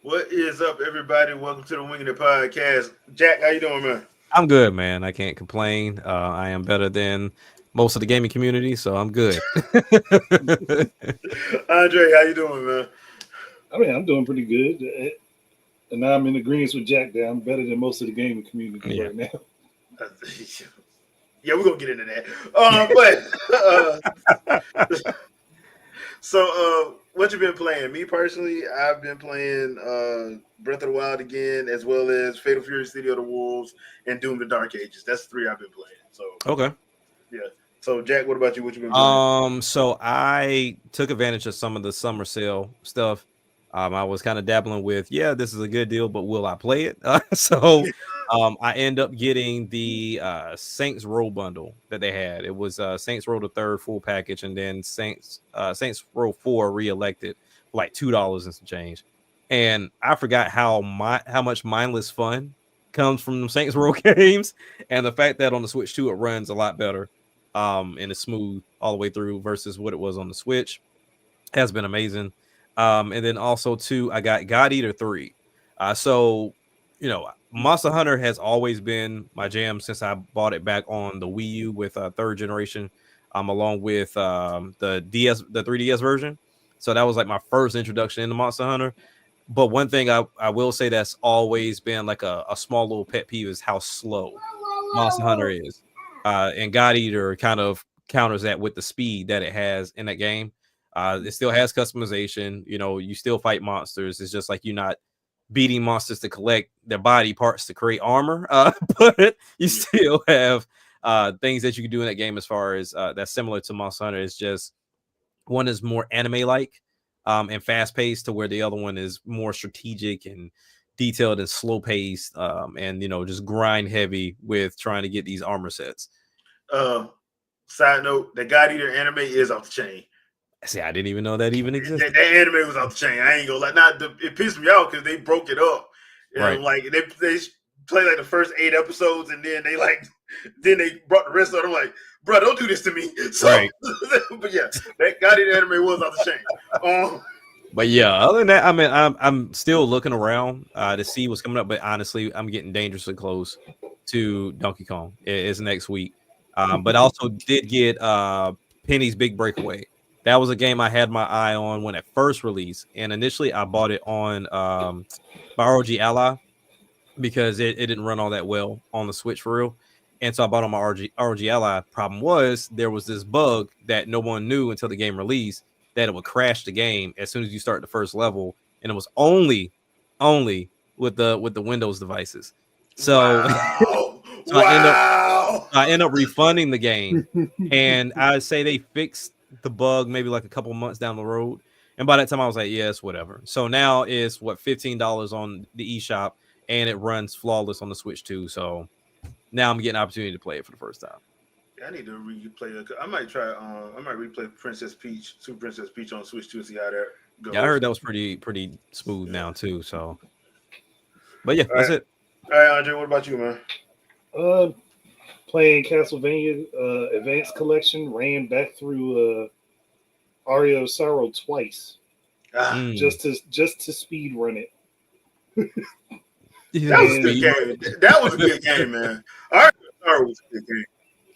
What is up, everybody? Welcome to the Wingin podcast. Jack, how you doing, man? I'm good, man. I can't complain. I am better than most of the gaming community, so I'm good. Andre, how you doing, man? I mean, I'm doing pretty good, and now I'm in agreement with Jack. That I'm better than most of the gaming community Yeah. right now. Yeah, we're gonna get into that. So what you been playing? Me personally, I've been playing Breath of the Wild again, as well as Fatal Fury: City of the Wolves and Doom: The Dark Ages. That's the three I've been playing. So Okay. yeah. So Jack, what about you? What you been playing? So I took advantage of some of the summer sale stuff. I was kind of dabbling with, yeah, this is a good deal, but will I play it? I end up getting the Saints Row bundle that they had. It was Saints Row the third full package, and then Saints Row 4 re-elected for like $2 and some change. And I forgot how much mindless fun comes from the Saints Row games, and the fact that on the Switch 2 it runs a lot better and it's smooth all the way through versus what it was on the Switch has been amazing. And then also too, I got God Eater 3. So Monster Hunter has always been my jam since I bought it back on the Wii U with third generation, along with the 3DS version. So that was like my first introduction into Monster Hunter. But one thing I will say that's always been like a small little pet peeve is how slow Monster Hunter is. And God Eater kind of counters that with the speed that it has in that game. It still has customization. You still fight monsters. It's just like you're not beating monsters to collect their body parts to create armor. But you still have things that you can do in that game as far as that's similar to Monster Hunter. It's just one is more anime-like and fast-paced to where the other one is more strategic and detailed and slow-paced and just grind heavy with trying to get these armor sets. Side note: the God Eater anime is off the chain. See, I didn't even know that even existed. That anime was off the chain. I ain't gonna lie. It pissed me off because they broke it up. Right. Like they played like the first 8 episodes, and then they brought the rest of them. Like, bro, don't do this to me. So, Right. But yeah, that God Eater anime was off the chain. But yeah, other than that, I mean, I'm still looking around to see what's coming up. But honestly, I'm getting dangerously close to Donkey Kong. It's next week. But I also did get Penny's Big Breakaway. That was a game I had my eye on when it first released, and initially I bought it on my ROG Ally because it didn't run all that well on the Switch for real. And so I bought on my ROG Ally. Problem was there was this bug that no one knew until the game released that it would crash the game as soon as you start the first level, and it was only with the Windows devices. So, Wow. so I end up refunding the game, and I say they fixed the bug maybe like a couple months down the road. And by that time, I was like, yes, whatever. So now it's $15 on the eShop, and it runs flawless on the Switch too. So now I'm getting an opportunity to play it for the first time. I need to replay it. I might try. I might replay Super Princess Peach on Switch 2 and see how that goes. Yeah, I heard that was pretty smooth now too. So, but yeah, that's it. All right, Andre, what about you, man? Playing Castlevania Advanced Collection, ran back through Aria of Sorrow twice, just to speed run it. That was a good game. That was a good game, man. Aria of Sorrow was a good game.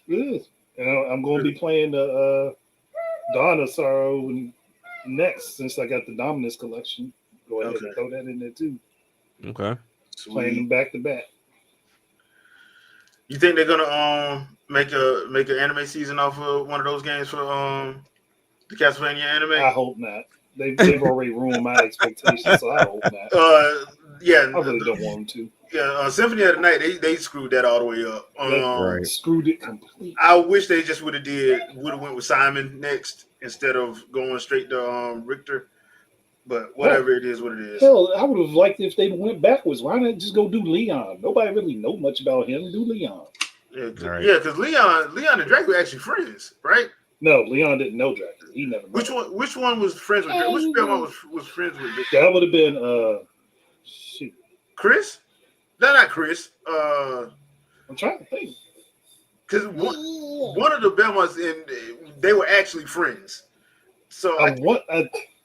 Good. And I'm going to be playing the Dawn of Sorrow next, since I got the Dominus Collection. Go ahead and throw that in there too. Okay. Playing them back to back. You think they're gonna make an anime season off of one of those games for the Castlevania anime? I hope not. They've already ruined my expectations, so I hope not. Yeah, I really don't want them to. Yeah, Symphony of the Night, they screwed that all the way up. Right. Screwed it completely. I wish they just would have went with Simon next instead of going straight to Richter. But whatever it is, what it is. Hell, I would have liked if they went backwards. Why not just go do Leon? Nobody really know much about him. Do Leon. Yeah, because Leon and Drake were actually friends, right? No, Leon didn't know Drake. He never. Which one was friends with Drake? Which one was friends with Drake? That would have been Chris? No, not Chris. I'm trying to think. Because one of the Belmonts they were actually friends. So I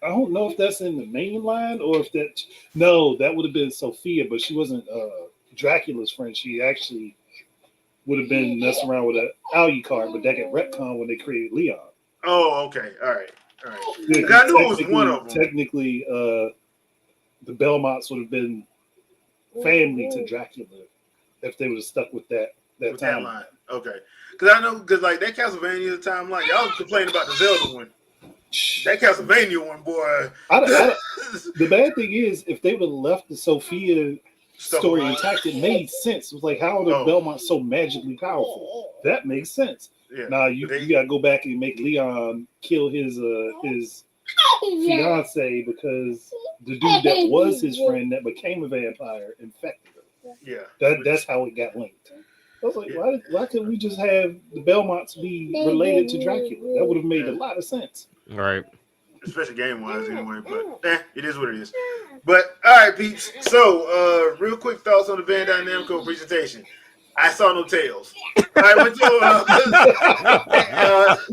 I don't know if that's in the main line or if that. No, that would have been Sophia, but she wasn't Dracula's friend. She actually would have been messing around with an Alucard, but that got retcon when they created Leon. Oh, okay. All right. Yeah, I knew it was one of them. Technically, the Belmonts would have been family to Dracula if they would have stuck with that timeline. Okay. Because I know, like that Castlevania timeline, y'all was complaining about the Zelda one. That Castlevania one, boy. The bad thing is, if they would have left the Sophia story intact, it made sense. It was like, how are the Belmonts so magically powerful? That makes sense. Yeah. Now you gotta go back and make Leon kill his fiance because the dude that was his friend that became a vampire infected her. Yeah. That's how it got linked. I was like, why couldn't we just have the Belmonts be related to Dracula? That would have made a lot of sense. Right. Especially game-wise anyway, but it is what it is. But, all right, peeps. So, real quick thoughts on the Bandai Namco presentation. I saw no tails. All right, what's your,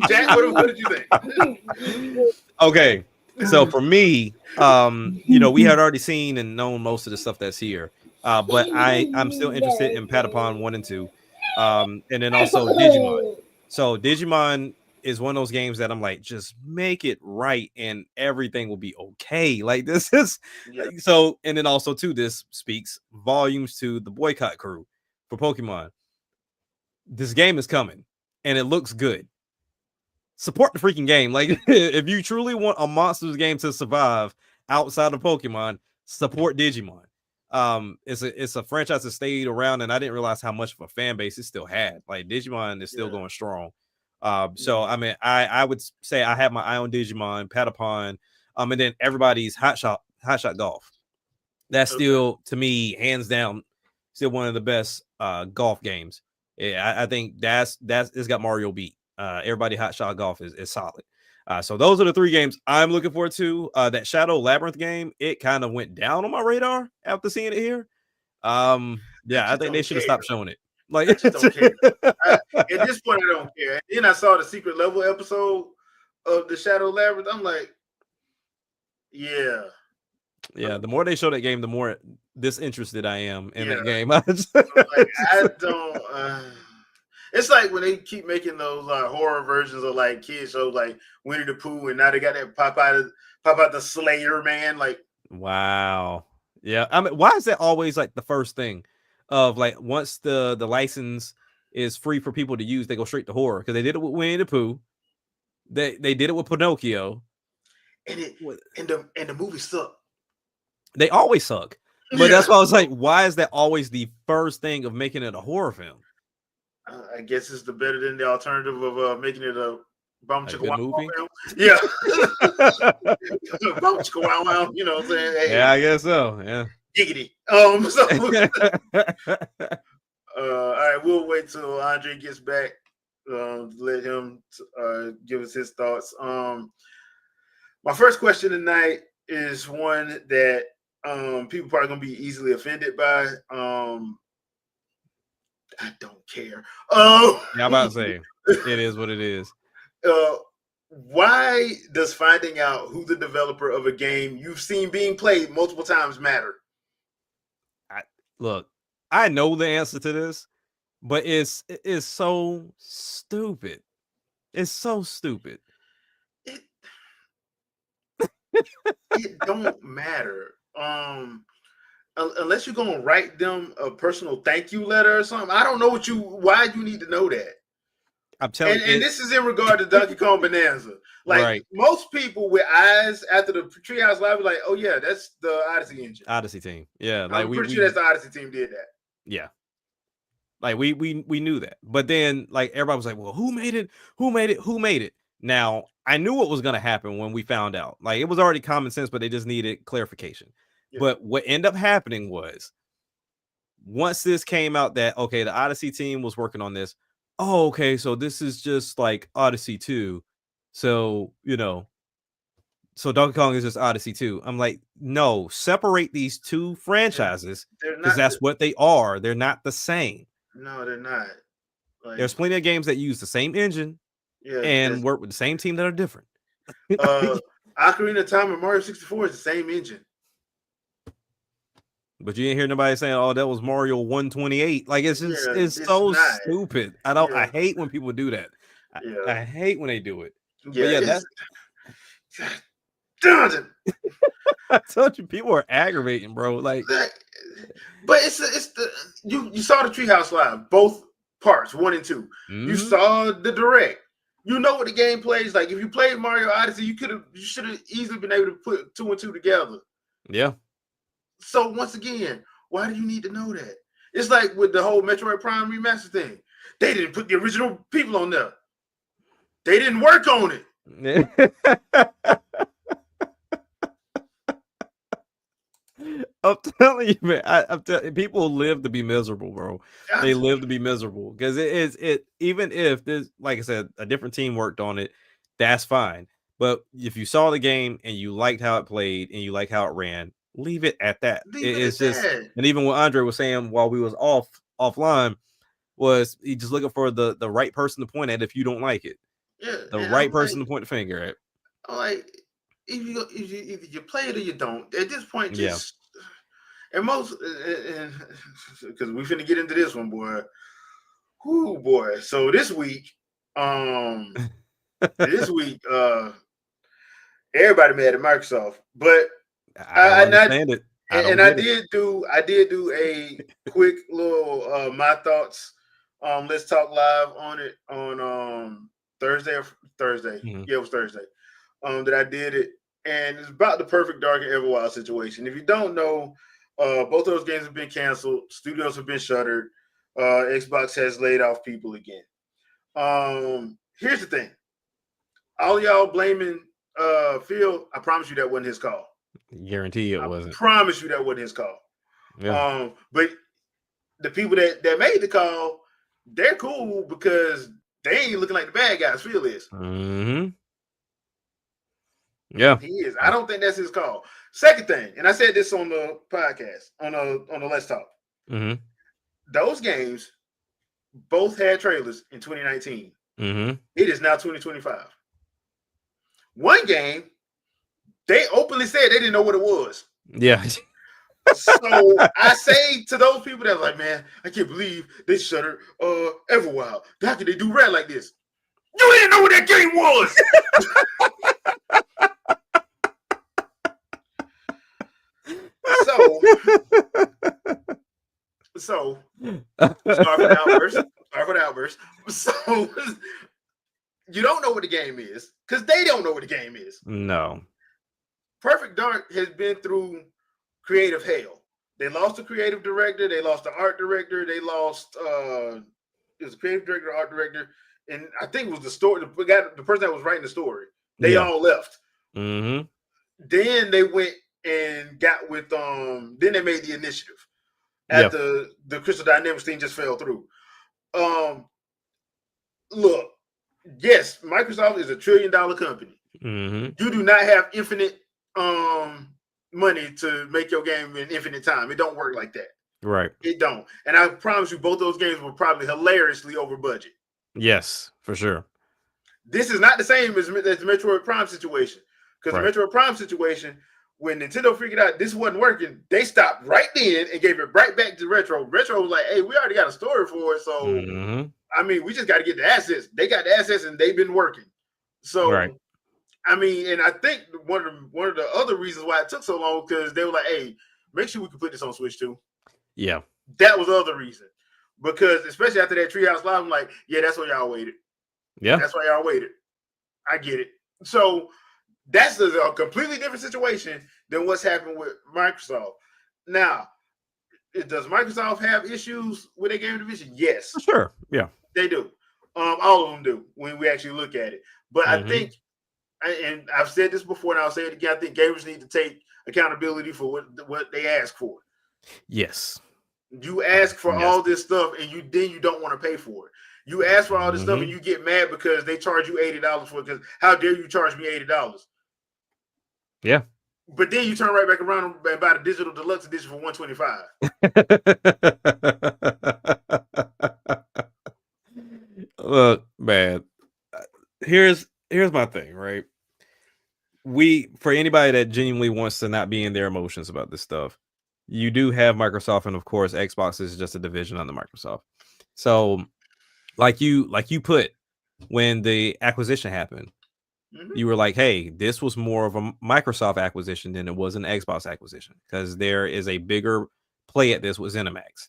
Jack, what did you think? Okay. So for me, we had already seen and known most of the stuff that's here. But I'm still interested in Patapon 1 and 2. And then also Digimon. So Digimon is one of those games that I'm like, just make it right and everything will be okay. Like this is so, and then also too, this speaks volumes to the boycott crew for Pokemon. This game is coming and it looks good. Support the freaking game. Like if you truly want a monsters game to survive outside of Pokemon, support Digimon. It's a franchise that stayed around, and I didn't realize how much of a fan base it still had. Like Digimon is still going strong. So I mean, I would say I have my eye on Digimon, Patapon, and then everybody's Hot Shot Golf. That's still, to me, hands down, still one of the best golf games. Yeah, I think that's it's got Mario beat. Everybody Hot Shot Golf is solid. So those are the three games I'm looking forward to. That Shadow Labyrinth game, it kind of went down on my radar after seeing it here. I think they should have stopped showing it. Like, I just don't care. At this point, I don't care. And then I saw the secret level episode of the Shadow Labyrinth. I'm like, yeah. The more they show that game, the more disinterested I am in that game. It's like when they keep making those horror versions of like kids shows like Winnie the Pooh, and now they got that pop out the Slayer man. Like, wow, yeah. I mean, why is that always like the first thing of like once the license is free for people to use, they go straight to horror? Because they did it with Winnie the Pooh, they did it with Pinocchio, and the movie sucked. They always suck, but that's why I was like, why is that always the first thing of making it a horror film? I guess it's better than the alternative of making it a Bum Chicka Wow movie. Film. Yeah. Bum Chicka Wow Wow, you know what I'm saying? Hey, yeah, I guess so. Yeah. Giggity. All right, we'll wait till Andre gets back. Let him give us his thoughts. My first question tonight is one that people probably gonna be easily offended by. I don't care. I'm about to say it is what it is. Why does finding out who the developer of a game you've seen being played multiple times matter? Look, I know the answer to this, but it's so stupid. It's so stupid. It don't matter. Unless you're gonna write them a personal thank you letter or something. I don't know why you need to know that. I'm telling you, and this is in regard to Donkey Kong Bonanza. Like most people with eyes after the Treehouse Live are like, oh yeah, that's the Odyssey engine. Odyssey team. Yeah. Like I'm pretty sure that's the Odyssey team did that. Yeah. Like we knew that. But then like everybody was like, well, who made it? Who made it? Who made it? Now I knew what was gonna happen when we found out. Like it was already common sense, but they just needed clarification. Yeah. But what ended up happening was once this came out that okay, the Odyssey team was working on this. Oh, okay, so this is just like Odyssey 2. So, so Donkey Kong is just Odyssey 2. I'm like, no, separate these two franchises because that's what they are. They're not the same. No, they're not. Like, there's plenty of games that use the same engine and work with the same team that are different. I Ocarina of Time and Mario 64 is the same engine. But you didn't hear nobody saying, "Oh, that was Mario 128." Like it's just Yeah, it's it's so not. stupid. I Yeah. hate when people do that. Yeah. I hate when they do it. Yeah, But yeah, it's that's darn it. I told you people are aggravating, bro. Like, But it's the you saw the Treehouse Live, both parts 1 and 2. You saw the direct. You know what the game plays like. If you played Mario Odyssey, you should have easily been able to put 2 and 2 together. Yeah. So once again, why do you need to know that? It's like with the whole Metroid Prime remaster thing. They didn't put the original people on there. They didn't work on it. I'm telling you, man. I'm telling people live to be miserable, bro. They live to be miserable because it. Even if this, like I said, a different team worked on it, that's fine. But if you saw the game and you liked how it played and you like how it ran, leave it at that. It's just, and even what Andre was saying while we was offline was he just looking for the right person to point at if you don't like it. Yeah, the right person to point the finger at. I'm like, either you play it or you don't. At this point, just and most because we finna get into this one, boy. Whoo, boy. So this week, everybody mad at Microsoft, but I understand it. I did do a quick little my thoughts. Let's talk live on it on Thursday. Mm-hmm. Yeah, it was Thursday. That I did it, and it's about the perfect Dark and Everwild situation. If you don't know, both of those games have been canceled. Studios have been shuttered. Xbox has laid off people again. Here's the thing. All y'all blaming Phil, I promise you that wasn't his call. Guarantee it wasn't. I promise you that wasn't his call. Yeah. But the people that made the call, they're cool because they ain't looking like the bad guys. Phil is. Mm-hmm. Yeah, he is. I don't think that's his call. Second thing, and I said this on the podcast on the Let's Talk. Mm-hmm. Those games both had trailers in 2019. Mm-hmm. It is now 2025. One game, they openly said they didn't know what it was. Yeah. So I say to those people that are like, man, I can't believe they shuttered Everwild. How could they do red like this? You didn't know what that game was. So sorry for the outburst. So you don't know what the game is because they don't know what the game is. No. Perfect Dark has been through creative hell. They lost the creative director. They lost the art director. They lost it was creative director, art director, and I think it was the story. The person that was writing the story. They all left. Mm-hmm. Then they went and got with then they made the initiative after the Crystal Dynamics thing just fell through. Look, yes, Microsoft is $1 trillion company. Mm-hmm. You do not have infinite money to make your game in infinite time. It don't work like that. Right. It don't. And I promise you, both those games were probably hilariously over budget. Yes, for sure. This is not the same as the Metroid Prime situation. Because the Metroid Prime situation, when Nintendo figured out this wasn't working, they stopped right then and gave it right back to Retro. Retro was like, hey, we already got a story for it. So, I mean, we just got to get the assets. They got the assets and they've been working. So, I mean, and I think one of the other reasons why it took so long because they were like, hey, make sure we can put this on Switch too. Yeah. That was the other reason. Because especially after that Treehouse Live, I'm like, yeah, that's why y'all waited. Yeah. That's why y'all waited. I get it. So that's a completely different situation than what's happened with Microsoft. Now, does Microsoft have issues with their game division? Yes. Sure. Yeah. They do. All of them do when we actually look at it. But I think, and I've said this before and I'll say it again, I think gamers need to take accountability for what they ask for. Yes. You ask for all this stuff and you don't want to pay for it. You ask for all this stuff and you get mad because they charge you $80 for it. Because how dare you charge me $80? Yeah. But then you turn right back around and buy the digital deluxe edition for $125. Look, man. Here's my thing, right? for anybody that genuinely wants to not be in their emotions about this stuff, you do have Microsoft, and of course, Xbox is just a division under Microsoft. So, like you put, when the acquisition happened, you were like, hey, this was more of a Microsoft acquisition than it was an Xbox acquisition, because there is a bigger play at this with ZeniMax.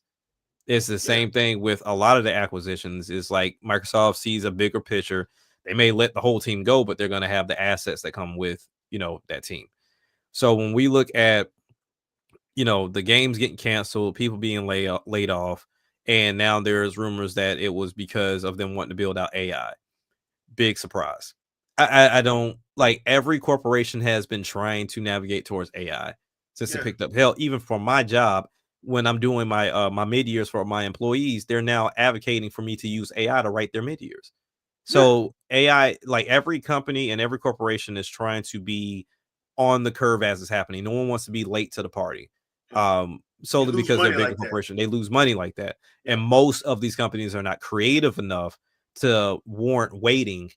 It's the same thing with a lot of the acquisitions. It's like Microsoft sees a bigger picture. They may let the whole team go, but they're going to have the assets that come with, that team. So when we look at, the games getting canceled, people being laid off, and now there's rumors that it was because of them wanting to build out AI. Big surprise. I don't like, every corporation has been trying to navigate towards AI since it picked up. Hell, even for my job, when I'm doing my my mid years for my employees, they're now advocating for me to use AI to write their mid years. So AI, like, every company and every corporation is trying to be on the curve as it's happening. No one wants to be late to the party. Solely lose because they're money bigger like that. corporation, they lose money like that. Yeah. And most of these companies are not creative enough to warrant waiting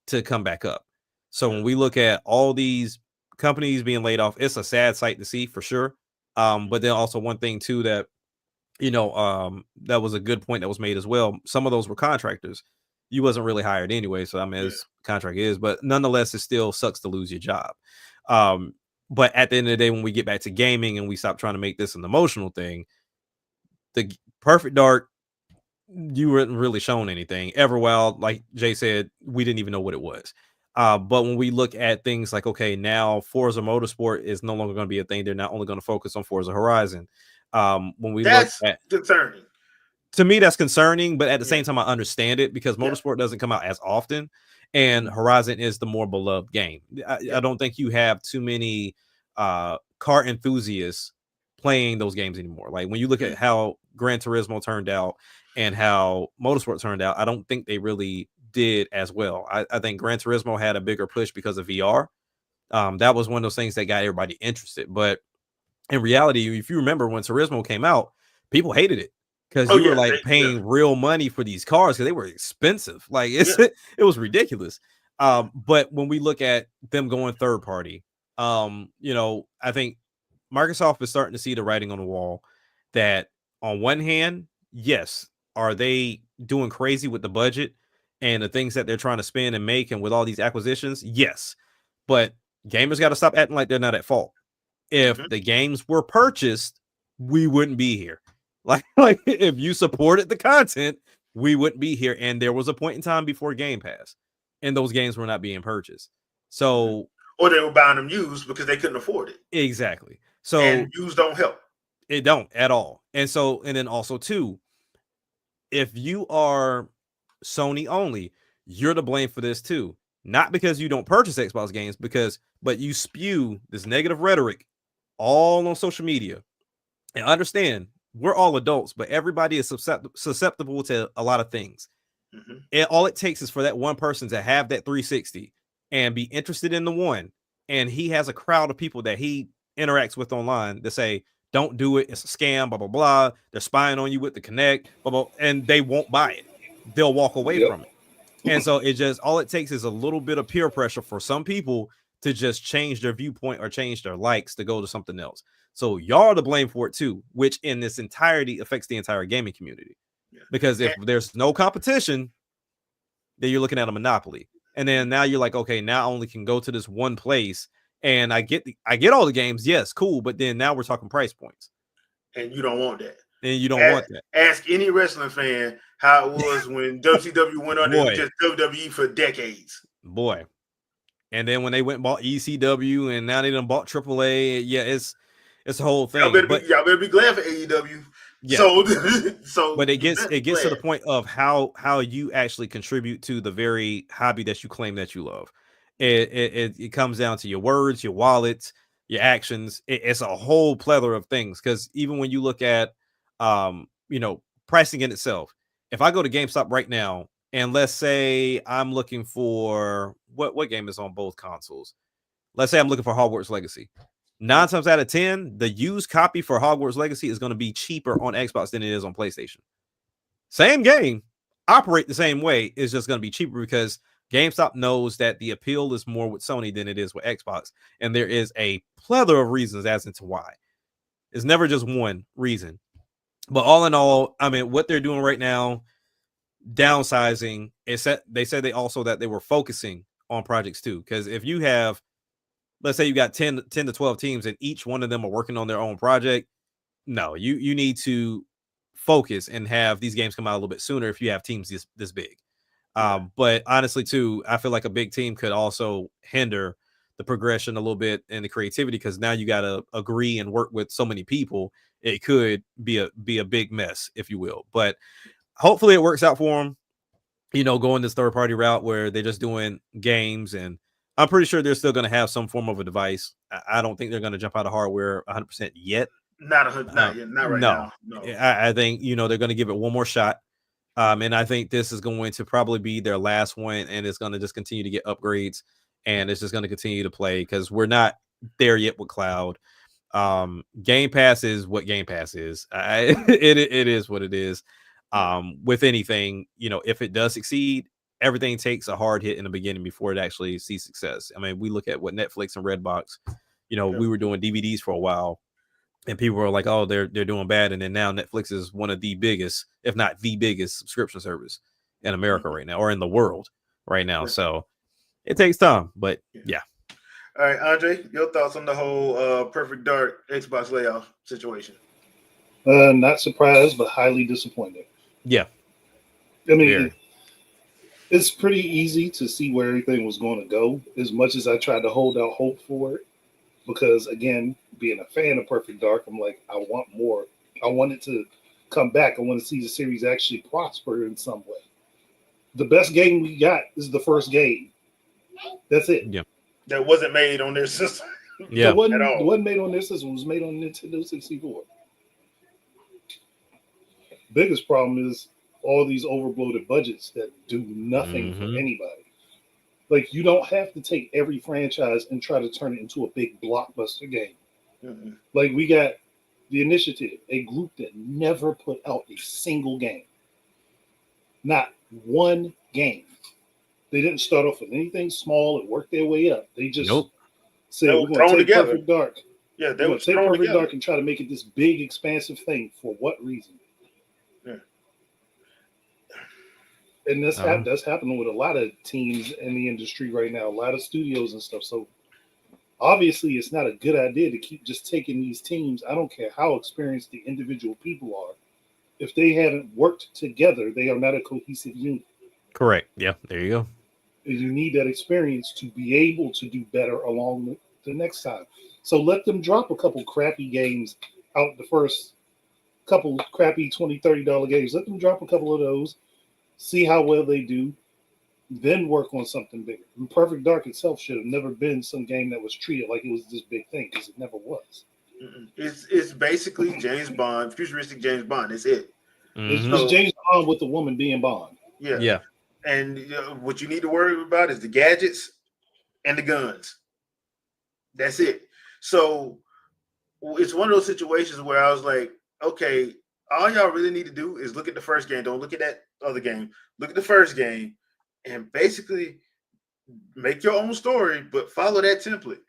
to come back up. So when we look at all these companies being laid off, it's a sad sight to see, for sure. But then also one thing too that that was a good point that was made as well. Some of those were contractors. You wasn't really hired anyway, so I mean, as contract is, but nonetheless, it still sucks to lose your job. But at the end of the day, when we get back to gaming and we stop trying to make this an emotional thing, the Perfect Dark, you weren't really shown anything. Everwild, like Jay said, we didn't even know what it was. But when we look at things like, okay, now Forza Motorsport is no longer going to be a thing. They're not only going to focus on Forza Horizon. When we look at, concerning. To me, that's concerning, but at the same time, I understand it, because Motorsport doesn't come out as often, and Horizon is the more beloved game. I don't think you have too many car enthusiasts playing those games anymore. Like, when you look at how Gran Turismo turned out and how Motorsport turned out, I don't think they really did as well. I think Gran Turismo had a bigger push because of VR. That was one of those things that got everybody interested. But in reality, if you remember when Turismo came out, people hated it, because you were like paying real money for these cars, because they were expensive. Like, it was ridiculous. But when we look at them going third party, I think Microsoft is starting to see the writing on the wall that, on one hand, yes, are they doing crazy with the budget and the things that they're trying to spend and make, and with all these acquisitions? Yes. But gamers got to stop acting like they're not at fault. If the games were purchased, we wouldn't be here. Like if you supported the content, we wouldn't be here. And there was a point in time before Game Pass, and those games were not being purchased. So, or they were buying them used because they couldn't afford it. Exactly. So, and used don't help. It don't at all. And so, and then also too, if you are Sony only, you're to blame for this too. Not because you don't purchase Xbox games, but you spew this negative rhetoric all on social media. And understand, we're all adults, but everybody is susceptible to a lot of things. All it takes is for that one person to have that 360 and be interested in the one, and he has a crowd of people that he interacts with online that say, don't do it, it's a scam, blah blah blah, they're spying on you with the Connect, blah blah, and they won't buy it. They'll walk away from it. And so all it takes is a little bit of peer pressure for some people to just change their viewpoint or change their likes to go to something else. So y'all are to blame for it too, which in this entirety affects the entire gaming community. Because if there's no competition, then you're looking at a monopoly. And then now you're like, okay, now I only can go to this one place, and I get all the games. Yes, cool. But then now we're talking price points. And you don't want that. And you don't want that. Ask any wrestling fan how it was when WCW went on and just WWE for decades. Boy. And then when they went and bought ECW, and now they done bought AAA, it's a whole thing. Y'all better be glad for AEW. Yeah. So but it gets to the point of how you actually contribute to the very hobby that you claim that you love. It comes down to your words, your wallets, your actions. It's a whole plethora of things. Because even when you look at pricing in itself, if I go to GameStop right now, and let's say I'm looking for what game is on both consoles. Let's say I'm looking for Hogwarts Legacy. 9 times out of 10, the used copy for Hogwarts Legacy is going to be cheaper on Xbox than it is on PlayStation. Same game, operate the same way, is just going to be cheaper because GameStop knows that the appeal is more with Sony than it is with Xbox, and there is a plethora of reasons as into why. It's never just one reason. But all in all, I mean, what they're doing right now, downsizing, they said they also that they were focusing on projects too. Because if you have, let's say you got 10 to 12 teams and each one of them are working on their own project, no, you need to focus and have these games come out a little bit sooner if you have teams this big. But honestly, too, I feel like a big team could also hinder the progression a little bit and the creativity, because now you got to agree and work with so many people. It could be a big mess, if you will. But hopefully it works out for them, going this third party route where they're just doing games. And I'm pretty sure they're still going to have some form of a device. I don't think they're going to jump out of hardware 100% yet. Not 100, not yet, not right now. No, I think they're going to give it one more shot. And I think this is going to probably be their last one, and it's going to just continue to get upgrades, and it's just going to continue to play because we're not there yet with cloud. Game Pass is what Game Pass is. It is what it is. With anything, if it does succeed, everything takes a hard hit in the beginning before it actually sees success. I mean, we look at what Netflix and Redbox, we were doing DVDs for a while, and people were like, "Oh, they're doing bad," and then now Netflix is one of the biggest, if not the biggest, subscription service in America right now, or in the world right now. So it takes time, but yeah. All right, Andre, your thoughts on the whole Perfect Dark Xbox layout situation? Not surprised, but highly disappointed. Yeah, I mean, it's pretty easy to see where everything was going to go. As much as I tried to hold out hope for it, because again, being a fan of Perfect Dark, I'm like, I want more. I want it to come back. I want to see the series actually prosper in some way. The best game we got is the first game. That's it. Yeah. That wasn't made on their system. Yeah. It wasn't made on their system. It was made on Nintendo 64. Biggest problem is all these overbloated budgets that do nothing for anybody. Like, you don't have to take every franchise and try to turn it into a big blockbuster game. Mm-hmm. Like, we got The Initiative, a group that never put out a single game. Not one game. They didn't start off with anything small and work their way up. They just said, we're going to take Perfect Dark. Yeah, they would take Perfect Dark and try to make it this big, expansive thing. For what reason? Yeah. And that's happening with a lot of teams in the industry right now, a lot of studios and stuff. So obviously it's not a good idea to keep just taking these teams. I don't care how experienced the individual people are. If they haven't worked together, they are not a cohesive unit. Correct. Yeah, there you go. And you need that experience to be able to do better along the next time. So let them drop a couple crappy games out, the first couple crappy $20, $30 games. Let them drop a couple of those. See how well they do, then work on something bigger. And Perfect Dark itself should have never been some game that was treated like it was this big thing, because it never was. It's basically James Bond, futuristic James Bond. That's it. Mm-hmm. It's James Bond with the woman being Bond. Yeah. And what you need to worry about is the gadgets and the guns. That's it. So it's one of those situations where I was like, okay, all y'all really need to do is look at the first game. Don't look at that other game. Look at the first game and basically make your own story, but follow that template.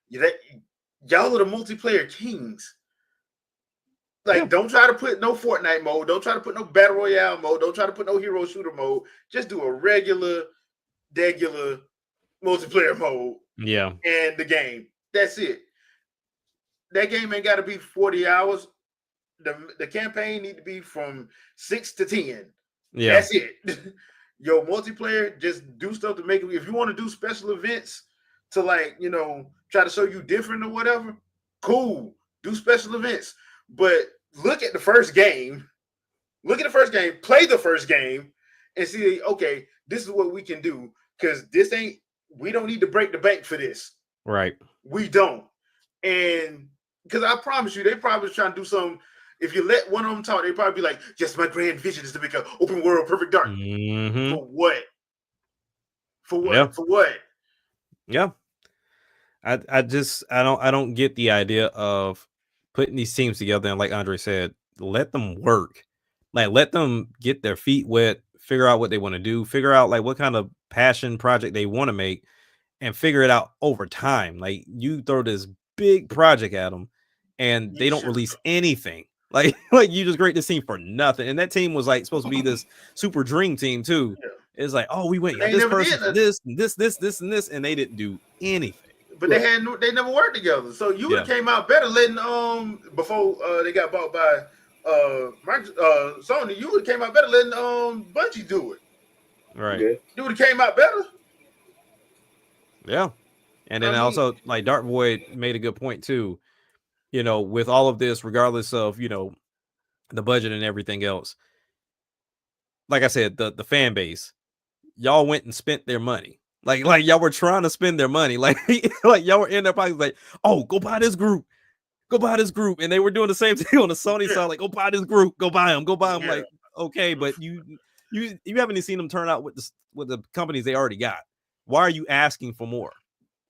Y'all are the multiplayer kings. Like, don't try to put no Fortnite mode. Don't try to put no Battle Royale mode. Don't try to put no hero shooter mode. Just do a regular multiplayer mode. Yeah. And the game. That's it. That game ain't got to be 40 hours. The campaign need to be from 6 to 10. Yeah. That's it. Your multiplayer, just do stuff to make it. If you want to do special events to, like, try to show you different or whatever, cool. Do special events. But look at the first game. Look at the first game. Play the first game and see, okay, this is what we can do. Because we don't need to break the bank for this. Right. We don't. And because I promise you, they probably trying to do something. If you let one of them talk, they probably be like, yes, my grand vision is to make an open world Perfect Dark. Mm-hmm. For what? For what? Yeah. For what? Yeah. I don't get the idea of putting these teams together and, like Andre said, let them work. Like, let them get their feet wet, figure out what they want to do, figure out like what kind of passion project they want to make and figure it out over time. Like you throw this big project at them and they don't release anything. Like you just create this team for nothing. And that team was like supposed to be this super dream team too. Yeah. It's like, oh, we went They this never person did for this, and this, and they didn't do anything. But they never worked together. So you would have came out better letting before they got bought by Sony. You would have came out better letting Bungie do it. Right. Yeah. You would have came out better. Yeah. And then also like Dark Void made a good point too. You know, with all of this, regardless of, you know, the budget and everything else, like I said, the fan base, y'all went and spent their money. Like y'all were trying to spend their money. Like y'all were in their pockets like, oh, go buy this group. And they were doing the same thing on the Sony side, like, go buy this group, go buy them. Yeah. Like, okay, but you haven't even seen them turn out with the companies they already got. Why are you asking for more?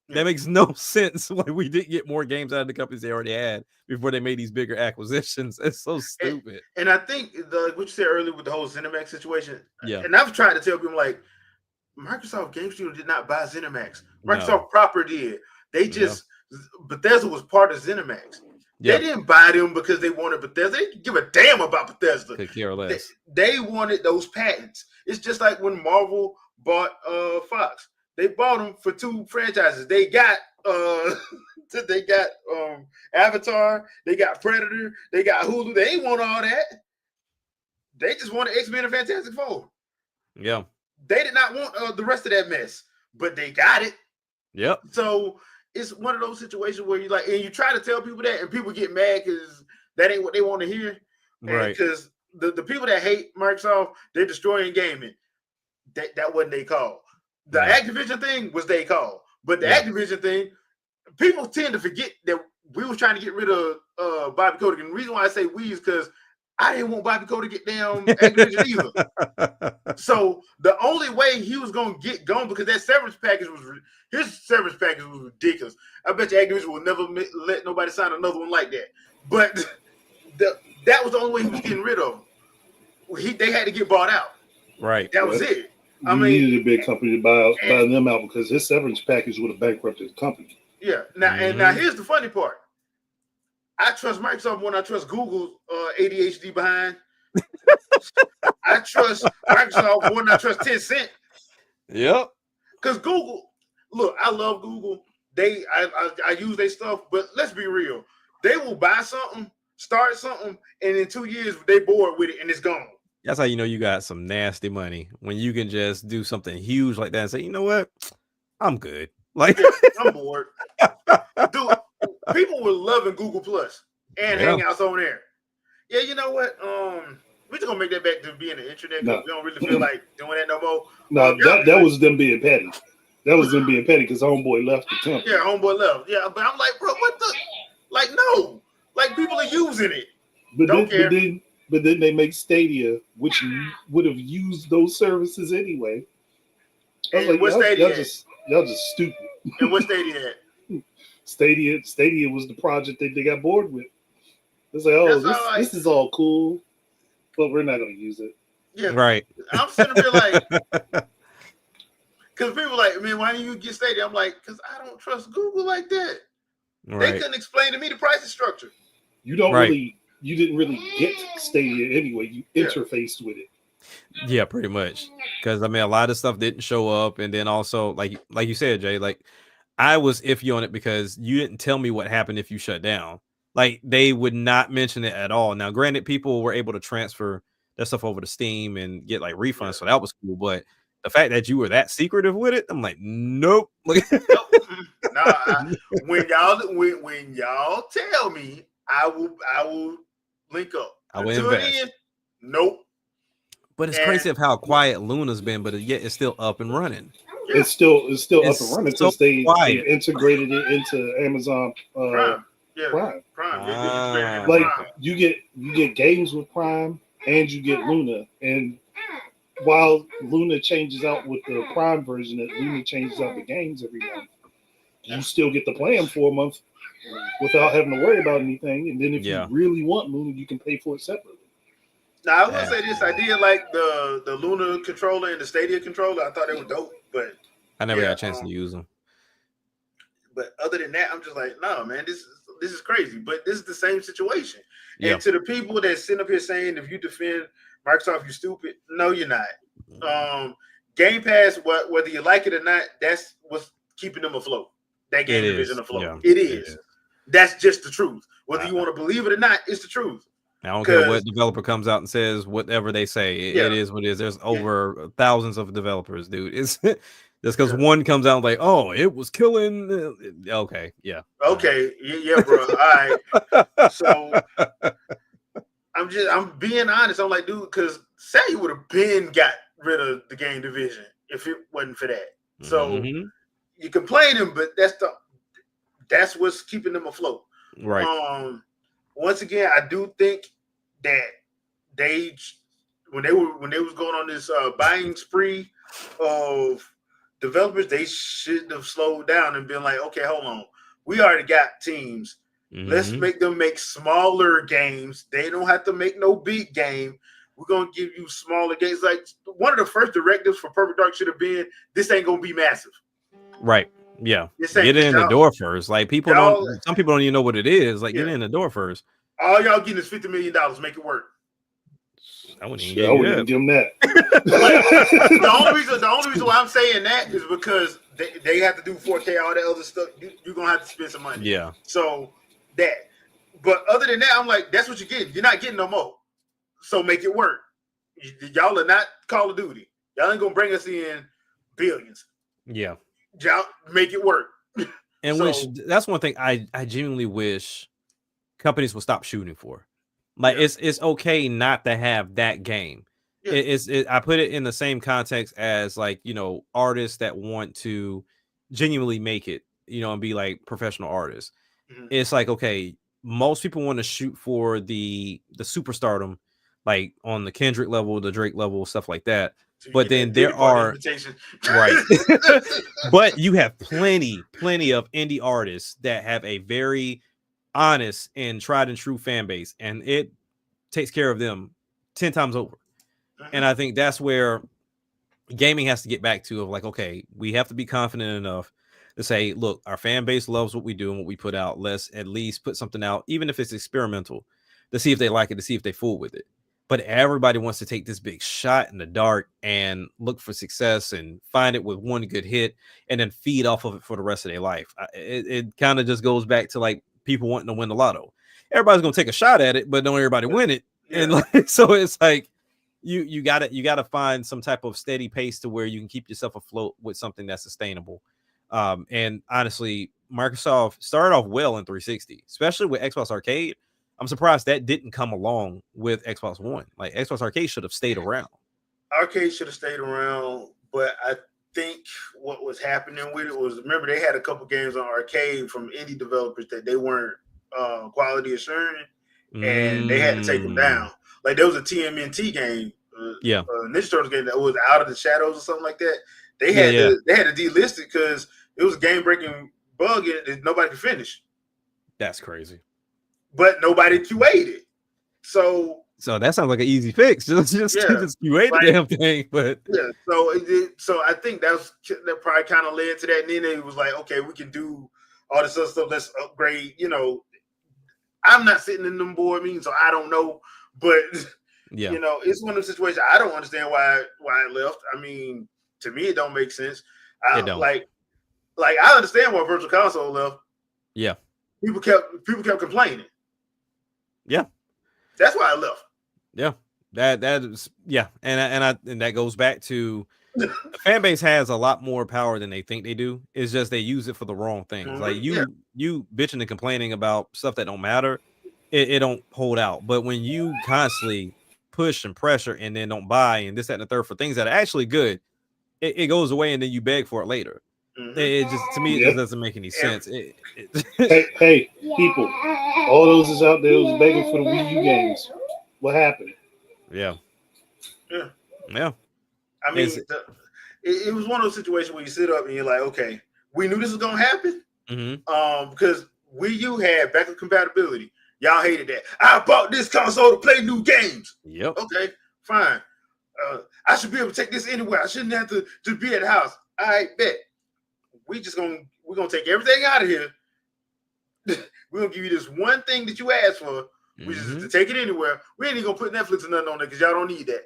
That makes no sense. Like we didn't get more games out of the companies they already had before they made these bigger acquisitions. It's so stupid. And I think what you said earlier with the whole ZeniMax situation. Yeah. And I've tried to tell people like Microsoft Game Studio did not buy ZeniMax. Microsoft proper did. They just Bethesda was part of ZeniMax. They didn't buy them because they wanted Bethesda. They didn't give a damn about Bethesda. Could care less. They wanted those patents. It's just like when Marvel bought Fox. They bought them for 2 franchises. They got Avatar, they got Predator, they got Hulu. They ain't want all that. They just wanted X-Men and Fantastic Four. Yeah. They did not want the rest of that mess, but they got it. Yep. So it's one of those situations where you like, and you try to tell people that, and people get mad because that ain't what they want to hear. Right. Because the people that hate Microsoft, they're destroying gaming. That wasn't their call. The Activision thing was their call. But the Activision thing, people tend to forget that we was trying to get rid of Bobby Kotick. And the reason why I say we is because I didn't want Bobby Kotick to get down Activision either. So the only way he was going to get gone, because that severance package was ridiculous. I bet you Activision will never let nobody sign another one like that. But that was the only way he was getting rid of him. They had to get bought out. Right. That was it. You needed a big company to buy them out because his severance package would have bankrupted the company. Yeah. Now and now here's the funny part. I trust Microsoft when I trust Google's ADHD behind. I trust Microsoft more than I trust Tencent. Yep. Because Google, look, I love Google. I use their stuff, but let's be real. They will buy something, start something, and in 2 years they bored with it and it's gone. That's how you know you got some nasty money, when you can just do something huge like that and say, you know what, I'm good. Like I'm bored. Dude, people were loving Google Plus and Hangouts on there. Yeah, you know what? We're just gonna make that back to being the internet because we don't really feel like doing that no more. No, that was them being petty. That was them being petty because homeboy left the company. Yeah, homeboy left. Yeah, but I'm like, bro, what the? Like, no. Like, people are using it. But then they make Stadia, which would have used those services anyway. I was like, what's Stadia? Y'all just stupid. And what's Stadia at? Stadia was the project that they got bored with. It's like, this is all cool, but we're not going to use it. Yeah, right. I'm sitting there like, because people like, man, why don't you get Stadia? I'm like, because I don't trust Google like that. Right. They couldn't explain to me the pricing structure. You didn't really get Stadia anyway. You interfaced with it. Yeah, pretty much. Because I mean, a lot of stuff didn't show up, and then also, like you said, Jay, like I was iffy on it because you didn't tell me what happened if you shut down. Like they would not mention it at all. Now, granted, people were able to transfer that stuff over to Steam and get like refunds, so that was cool. But the fact that you were that secretive with it, I'm like, nope. Nope. When y'all tell me, I will link up. I will invest. Nope. But it's crazy of how quiet Luna's been, but yet it's still up and running. Yeah. It's still up and running because they integrated it into Amazon Prime. Prime. Like you get games with Prime and you get Luna, and while Luna changes out with the Prime version, that Luna changes out the games every month, you still get to play them for a month without having to worry about anything. And then if you really want Luna, you can pay for it separately. Now I will say this: I did like the Luna controller and the Stadia controller. I thought they were dope. But I never got a chance to use them. But other than that, I'm just like, no, man, this is crazy. But this is the same situation. Yeah. And to the people that sit up here saying if you defend Microsoft, you're stupid. No, you're not. Game Pass, whether you like it or not, that's what's keeping them afloat. That game division afloat. Yeah, it is. That's just the truth. Whether you want to believe it or not, it's the truth. I don't care what developer comes out and says whatever they say. It is what it is. There's over thousands of developers, dude. It's just because one comes out like, oh, it was killing. Okay, yeah. Okay, yeah, bro. All right. So I'm being honest. I'm like, dude, because say would have been got rid of the game division if it wasn't for that. So you're complaining, but that's what's keeping them afloat. Right. Once again, I do think that when they was going on this buying spree of developers, they should have slowed down and been like, okay, hold on, we already got teams. Let's make them make smaller games. They don't have to make no big game. We're gonna give you smaller games. Like one of the first directives for Perfect Dark should have been, this ain't gonna be massive. Right. Yeah. Get it in the door first. Like some people don't even know what it is. Like get it in the door first. All y'all getting is $50 million. Make it work. I wouldn't even give them that. the only reason why I'm saying that is because they have to do 4K, all that other stuff. You're gonna have to spend some money. Yeah. So that. But other than that, I'm like, that's what you're getting. You're not getting no more. So make it work. Y'all are not Call of Duty. Y'all ain't gonna bring us in billions. Yeah. Y'all make it work. And that's one thing I genuinely wish companies will stop shooting for. Like it's okay not to have that game. Yeah. I put it in the same context as like, artists that want to genuinely make it, and be like professional artists. It's like, okay, most people want to shoot for the superstardom, like on the Kendrick level, the Drake level, stuff like that. So but then there are right. But you have plenty of indie artists that have a very honest and tried and true fan base, and it takes care of them 10 times over. And I think that's where gaming has to get back to, of like, okay, we have to be confident enough to say, look, our fan base loves what we do and what we put out. Let's at least put something out, even if it's experimental, to see if they like it, to see if they fool with it. But everybody wants to take this big shot in the dark and look for success and find it with one good hit and then feed off of it for the rest of their life. It kind of just goes back to like people wanting to win the lotto. Everybody's gonna take a shot at it, but don't everybody win it. Yeah. And like, so it's like you gotta find some type of steady pace to where you can keep yourself afloat with something that's sustainable. And honestly, Microsoft started off well in 360, especially with Xbox Arcade. I'm surprised that didn't come along with Xbox One. Like Xbox Arcade should have stayed around. Arcade should have stayed around, but I think what was happening with it was, remember, they had a couple games on Arcade from indie developers that they weren't quality assuring, and they had to take them down. Like there was a TMNT game, Ninja Turtles game that was Out of the Shadows or something like that. They had to delist it because it was a game breaking bug that nobody could finish. That's crazy. But nobody QA'd it. So that sounds like an easy fix. Just QA the damn thing. But so I think that probably kind of led to that. And then it was like, okay, we can do all this other stuff. Let's upgrade. I'm not sitting in them board meetings, so I don't know. But it's one of those situations I don't understand why it left. I mean, to me, it don't make sense. It don't. Like I understand why Virtual Console left. Yeah, people kept complaining. Yeah, that's why I left. Yeah, that is and that goes back to the fan base has a lot more power than they think they do. It's just they use it for the wrong things. Like you bitching and complaining about stuff that don't matter, it don't hold out. But when you constantly push and pressure and then don't buy and this, that, and the third for things that are actually good, it goes away and then you beg for it later. It just, to me, it just doesn't make any sense. Hey, people, all those is out there was begging for the Wii U games. What happened? Yeah. I mean, it was one of those situations where you sit up and you're like, okay, we knew this was gonna happen. Because Wii U had backward compatibility. Y'all hated that. I bought this console to play new games. Yep. Okay, fine. I should be able to take this anywhere. I shouldn't have to just be at the house. All right, bet. We're gonna take everything out of here. We're gonna give you this one thing that you asked for, which is to take it anywhere. We ain't even gonna put Netflix or nothing on there because y'all don't need that.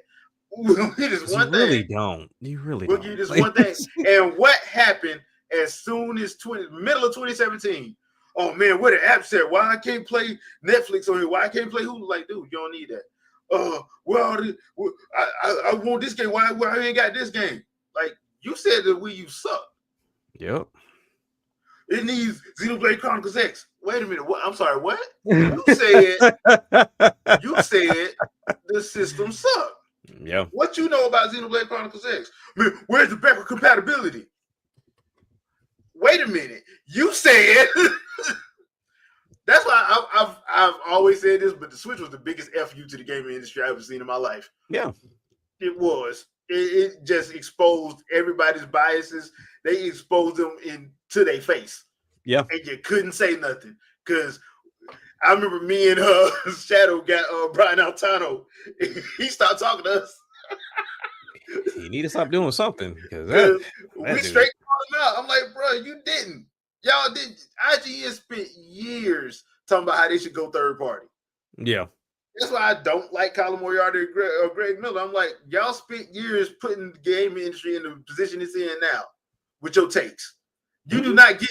We're gonna give you this one really thing. don't. You really We'll don't. give you this one thing. And what happened as soon as middle of 2017? Oh man, what the app said? Why I can't play Netflix on here? Why I can't play Hulu? Like, dude, you don't need that. I want this game. Why I ain't got this game? Like, you said that Wii U suck. Yep. It needs Xenoblade Chronicles X. Wait a minute. What? I'm sorry. What? You said the system sucked. Yeah. What you know about Xenoblade Chronicles X? Man, where's the backward compatibility? Wait a minute. You said that's why I've always said this, but the Switch was the biggest FU to the gaming industry I've ever seen in my life. Yeah. It was. It just exposed everybody's biases. They exposed them into their face. Yeah. And you couldn't say nothing. Because I remember me and Shadow got Brian Altano. He stopped talking to us. He need to stop doing something. Because we straight called him out. I'm like, bro, you didn't. Y'all didn't. IGN spent years talking about how they should go third party. Yeah. That's why I don't like Colin Moriarty or Greg Miller. I'm like, y'all spent years putting the gaming industry in the position it's in now with your takes. You do not get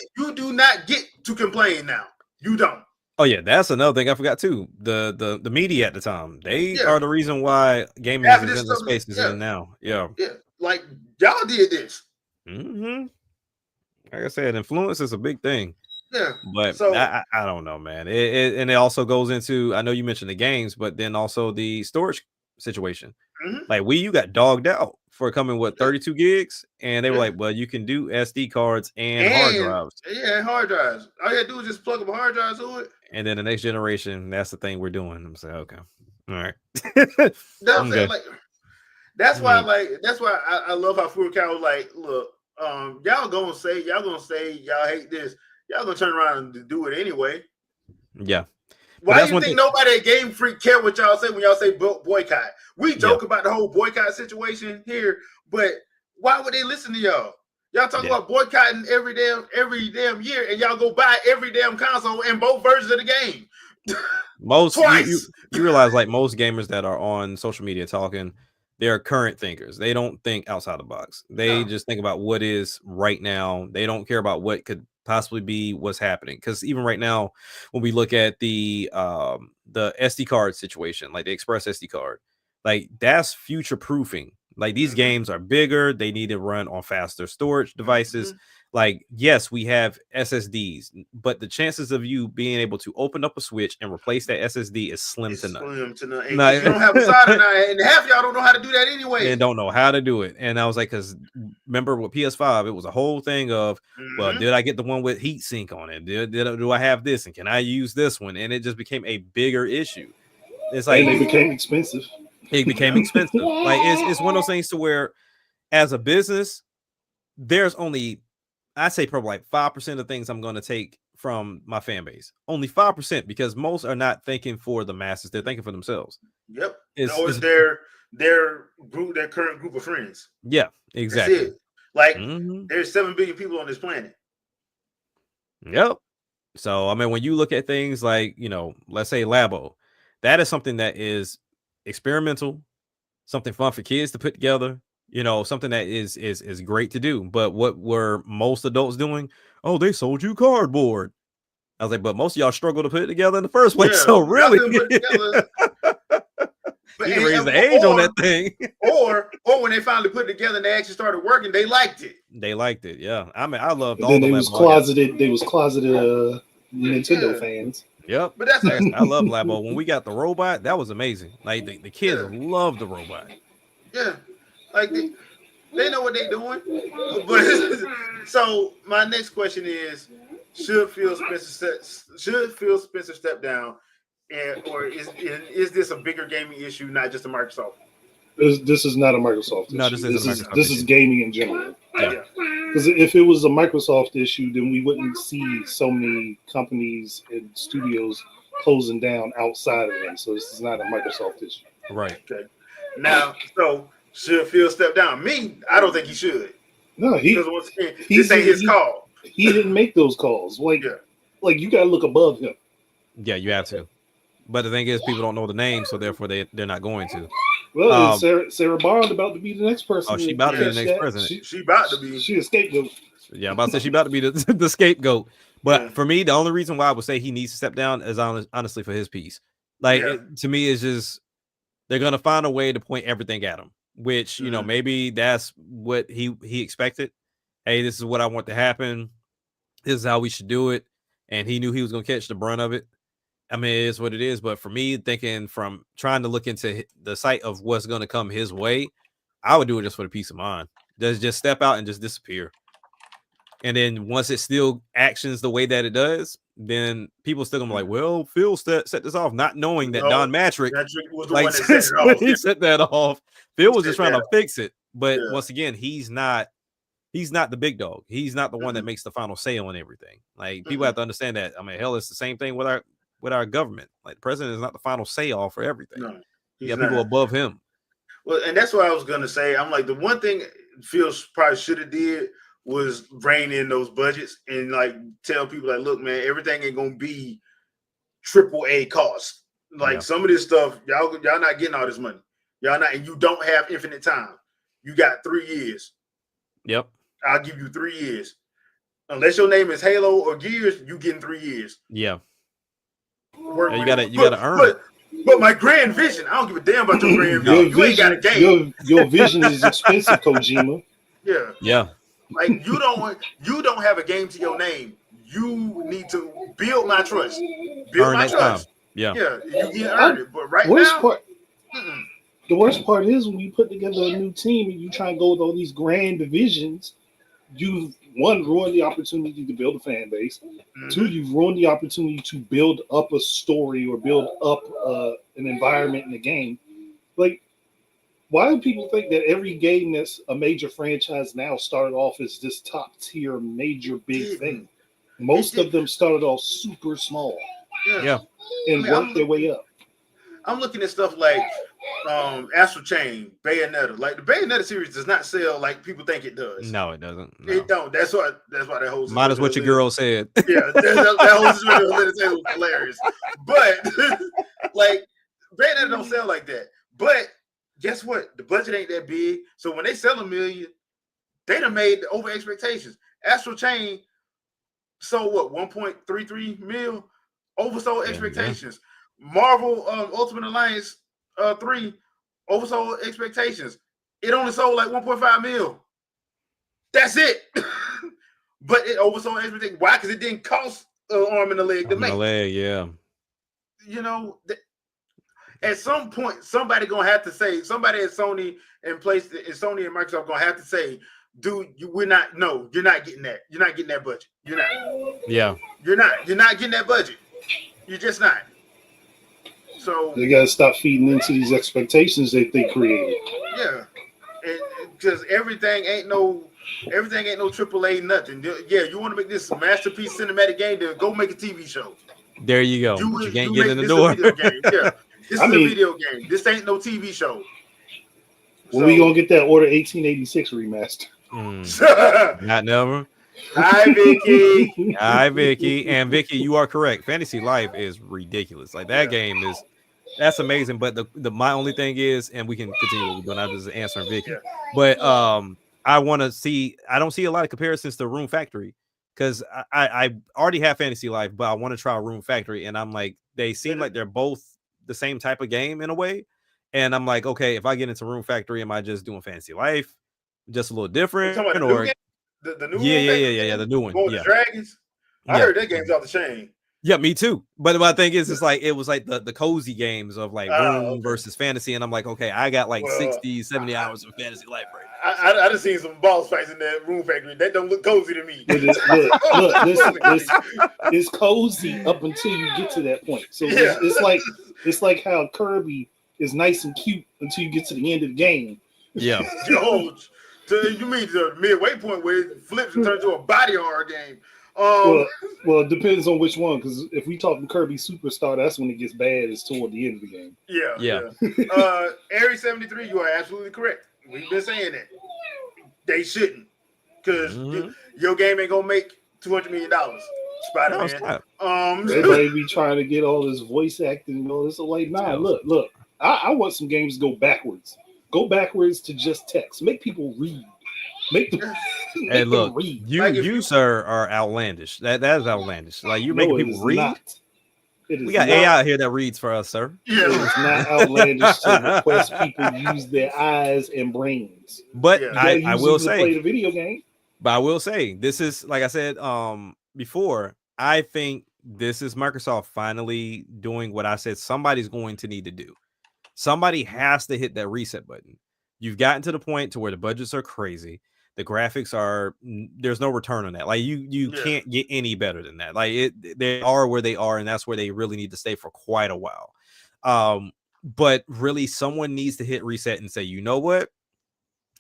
to complain now. You don't. Oh yeah, that's another thing I forgot too. The media at the time, they are the reason why gaming is in the space is in now. Yeah. Yeah. Like y'all did this. Like I said, influence is a big thing. Yeah. But so, I don't know, man. And it also goes into, I know you mentioned the games, but then also the storage situation. Like Wii U got dogged out for coming with 32 gigs, and they were like, well, you can do SD cards and hard drives. Yeah, hard drives. All you gotta do is just plug up a hard drive to it. And then the next generation, that's the thing we're doing. I'm saying, okay. All right. That's why I love how Furukawa was like, look, y'all gonna say y'all hate this. Y'all gonna turn around and do it anyway. Yeah. Why do you think nobody at Game Freak care what y'all say when y'all say boycott? We joke about the whole boycott situation here, but why would they listen to y'all? Y'all talk about boycotting every damn year, and y'all go buy every damn console and both versions of the game. Most you realize, like most gamers that are on social media talking, they're current thinkers. They don't think outside the box. They just think about what is right now. They don't care about what could possibly be what's happening. Because even right now, when we look at the SD card situation, like the Express SD card, like that's future proofing. Like these games are bigger. They need to run on faster storage devices. Like, yes, we have SSDs, but the chances of you being able to open up a switch and replace that SSD is slim to none. You don't have a SATA now, and half y'all don't know how to do that anyway. And don't know how to do it. And I was like, because remember with PS5, it was a whole thing of, well, did I get the one with heat sink on it? Do I have this? And can I use this one? And it just became a bigger issue. It's like, and they became expensive. It became expensive. Like it's one of those things to where, as a business, there's only, I say probably like 5% of things I'm going to take from my fan base. Only 5%, because most are not thinking for the masses; they're thinking for themselves. Yep. It's their group, their current group of friends. Yeah, exactly. That's it. Like there's 7 billion people on this planet. Yep. So I mean, when you look at things like, let's say Labo, that is something that is experimental, something fun for kids to put together. Something that is great to do. But what were most adults doing? Oh, they sold you cardboard. I was like, but most of y'all struggle to put it together in the first place. So really, you can raise the age on that thing. or when they finally put it together and they actually started working, they liked it. They liked it, yeah. I mean, I loved all then the they was closeted Nintendo fans. Yep. But I love Labo. When we got the robot, that was amazing. Like the kids loved the robot. Yeah. Like they know what they're doing. But so my next question is, should Phil Spencer step down, or is this a bigger gaming issue, not just a Microsoft? This is not a Microsoft issue. No, this is gaming in general. Yeah. Because if it was a Microsoft issue, then we wouldn't see so many companies and studios closing down outside of them. So this is not a Microsoft issue. Right. Okay. Now, so should Phil step down? Me, I don't think he should. No, Because once again, this ain't his call. He didn't make those calls. Like you gotta look above him. Yeah, you have to. But the thing is, people don't know the name, so therefore they're not going to. Well, Sarah Bond about to be the next person. Oh, she about to be the next president. She about to be. She a scapegoat. Yeah, I'm about to say she about to be the scapegoat. But for me, the only reason why I would say he needs to step down is honestly for his piece. Like to me, it's just they're gonna find a way to point everything at him, which you know maybe that's what he expected. Hey, this is what I want to happen. This is how we should do it, and he knew he was gonna catch the brunt of it. I mean, it is what it is. But for me, thinking from trying to look into the sight of what's gonna come his way, I would do it just for the peace of mind. Just step out and just disappear. And then once it still actions the way that it does, then people still gonna be like, well, Phil set this off, not knowing that Don Matrick was the one that set it off. He set that off. Phil was just trying to fix it. But once again, he's not the big dog. He's not the one that makes the final say on everything. Like people have to understand that. I mean, hell, it's the same thing with our government. Like the president is not the final say all for everything. No, you got people above him. Well, and that's what I was gonna say. I'm like, the one thing Phil probably should have did was rein in those budgets and like tell people like, look, man, everything ain't gonna be AAA cost. Like some of this stuff, y'all not getting all this money. Y'all not, and you don't have infinite time. You got 3 years. Yep. I'll give you 3 years. Unless your name is Halo or Gears, you getting 3 years. Yeah. You gotta earn it. But my grand vision, I don't give a damn about your grand vision. You ain't got a game. Your vision is expensive, Kojima. Yeah. Yeah. Like you don't have a game to your name. You need to build my trust. Build my trust. Yeah. Yeah. You can earn it. But right now, the worst part is when you put together a new team and you try and go with all these grand divisions, you've ruined the opportunity to build a fan base. Two, you've ruined the opportunity to build up a story or build up an environment in the game. Like, why do people think that every game that's a major franchise now started off as this top tier major big thing? Most of them started off super small. Yeah. And worked their way up. I'm looking at stuff like Astral Chain, Bayonetta. Like the Bayonetta series does not sell like people think it does. No, it doesn't. No. It don't. That's why that whole might as what your girl said. Yeah, that whole situation was hilarious. But like Bayonetta don't sell like that. But guess what? The budget ain't that big. So when they sell $1 million, they done made over expectations. Astral Chain sold what, 1.33 mil? Oversold expectations. Marvel Ultimate Alliance 3 oversold expectations. It only sold like 1.5 mil. That's it. But it oversold expectations. Why? Because it didn't cost an arm and a leg to make. Yeah. You know, at some point, somebody gonna have to say, somebody at Sony and Sony and Microsoft gonna have to say, dude, you're not getting that. You're not getting that budget. You're not. Yeah. You're not getting that budget. You're just not. So they gotta stop feeding into these expectations that they created. Yeah, because everything ain't no AAA nothing. Yeah, you want to make this masterpiece cinematic game? Then go make a TV show. There you go. You can't get in the door. Yeah, this is a video game. This ain't no TV show. When we gonna get that Order 1886 remaster? Not never. Hi, Vicky. Hi, Vicky. And Vicky, you are correct. Fantasy Life is ridiculous. Like that game that's amazing. But the my only thing is, and we can continue what we're doing. I'm just answering Vicky. Yeah. But I don't see a lot of comparisons to Room Factory because I already have Fantasy Life, but I want to try Room Factory, and I'm like, they seem like they're both the same type of game in a way. And I'm like, okay, if I get into Room Factory, am I just doing Fantasy Life, just a little different, or the new yeah, the new one, the Dragons? I heard that game's off the chain. Yeah, me too. But my thing is, it's like it was like the cozy games of like Room versus Fantasy, and I'm like, okay, I got like 60, 70 hours of Fantasy Life right now. I just seen some boss fights in that Room Factory. That don't look cozy to me. Look, it's cozy up until you get to that point. So it's like how Kirby is nice and cute until you get to the end of the game. Yeah. George, you mean the midway point where it flips and turns into a body horror game? Well, it depends on which one. Because if we talking Kirby Superstar, that's when it gets bad. It's toward the end of the game. Yeah. Aries 73, you are absolutely correct. We've been saying that they shouldn't. because your game ain't gonna make $200 million. Spider No, it's Man. not. Everybody be trying to get all this voice acting and all this. So like, nah, look. I want some games to go backwards. Go backwards to just text. Make people read. Make them, Hey, look, read. you sir are outlandish. That is outlandish. Like you making people read. Not. We got AI out here that reads for us, sir. Yeah. It's not outlandish to request people use their eyes and brains. But I will say, play the video game. But I will say, this is like I said before. I think this is Microsoft finally doing what I said somebody's going to need to do. Somebody has to hit that reset button. You've gotten to the point to where the budgets are crazy. The graphics are, there's no return on that. Like you can't get any better than that. Like they are where they are, and that's where they really need to stay for quite a while. But really someone needs to hit reset and say, you know what?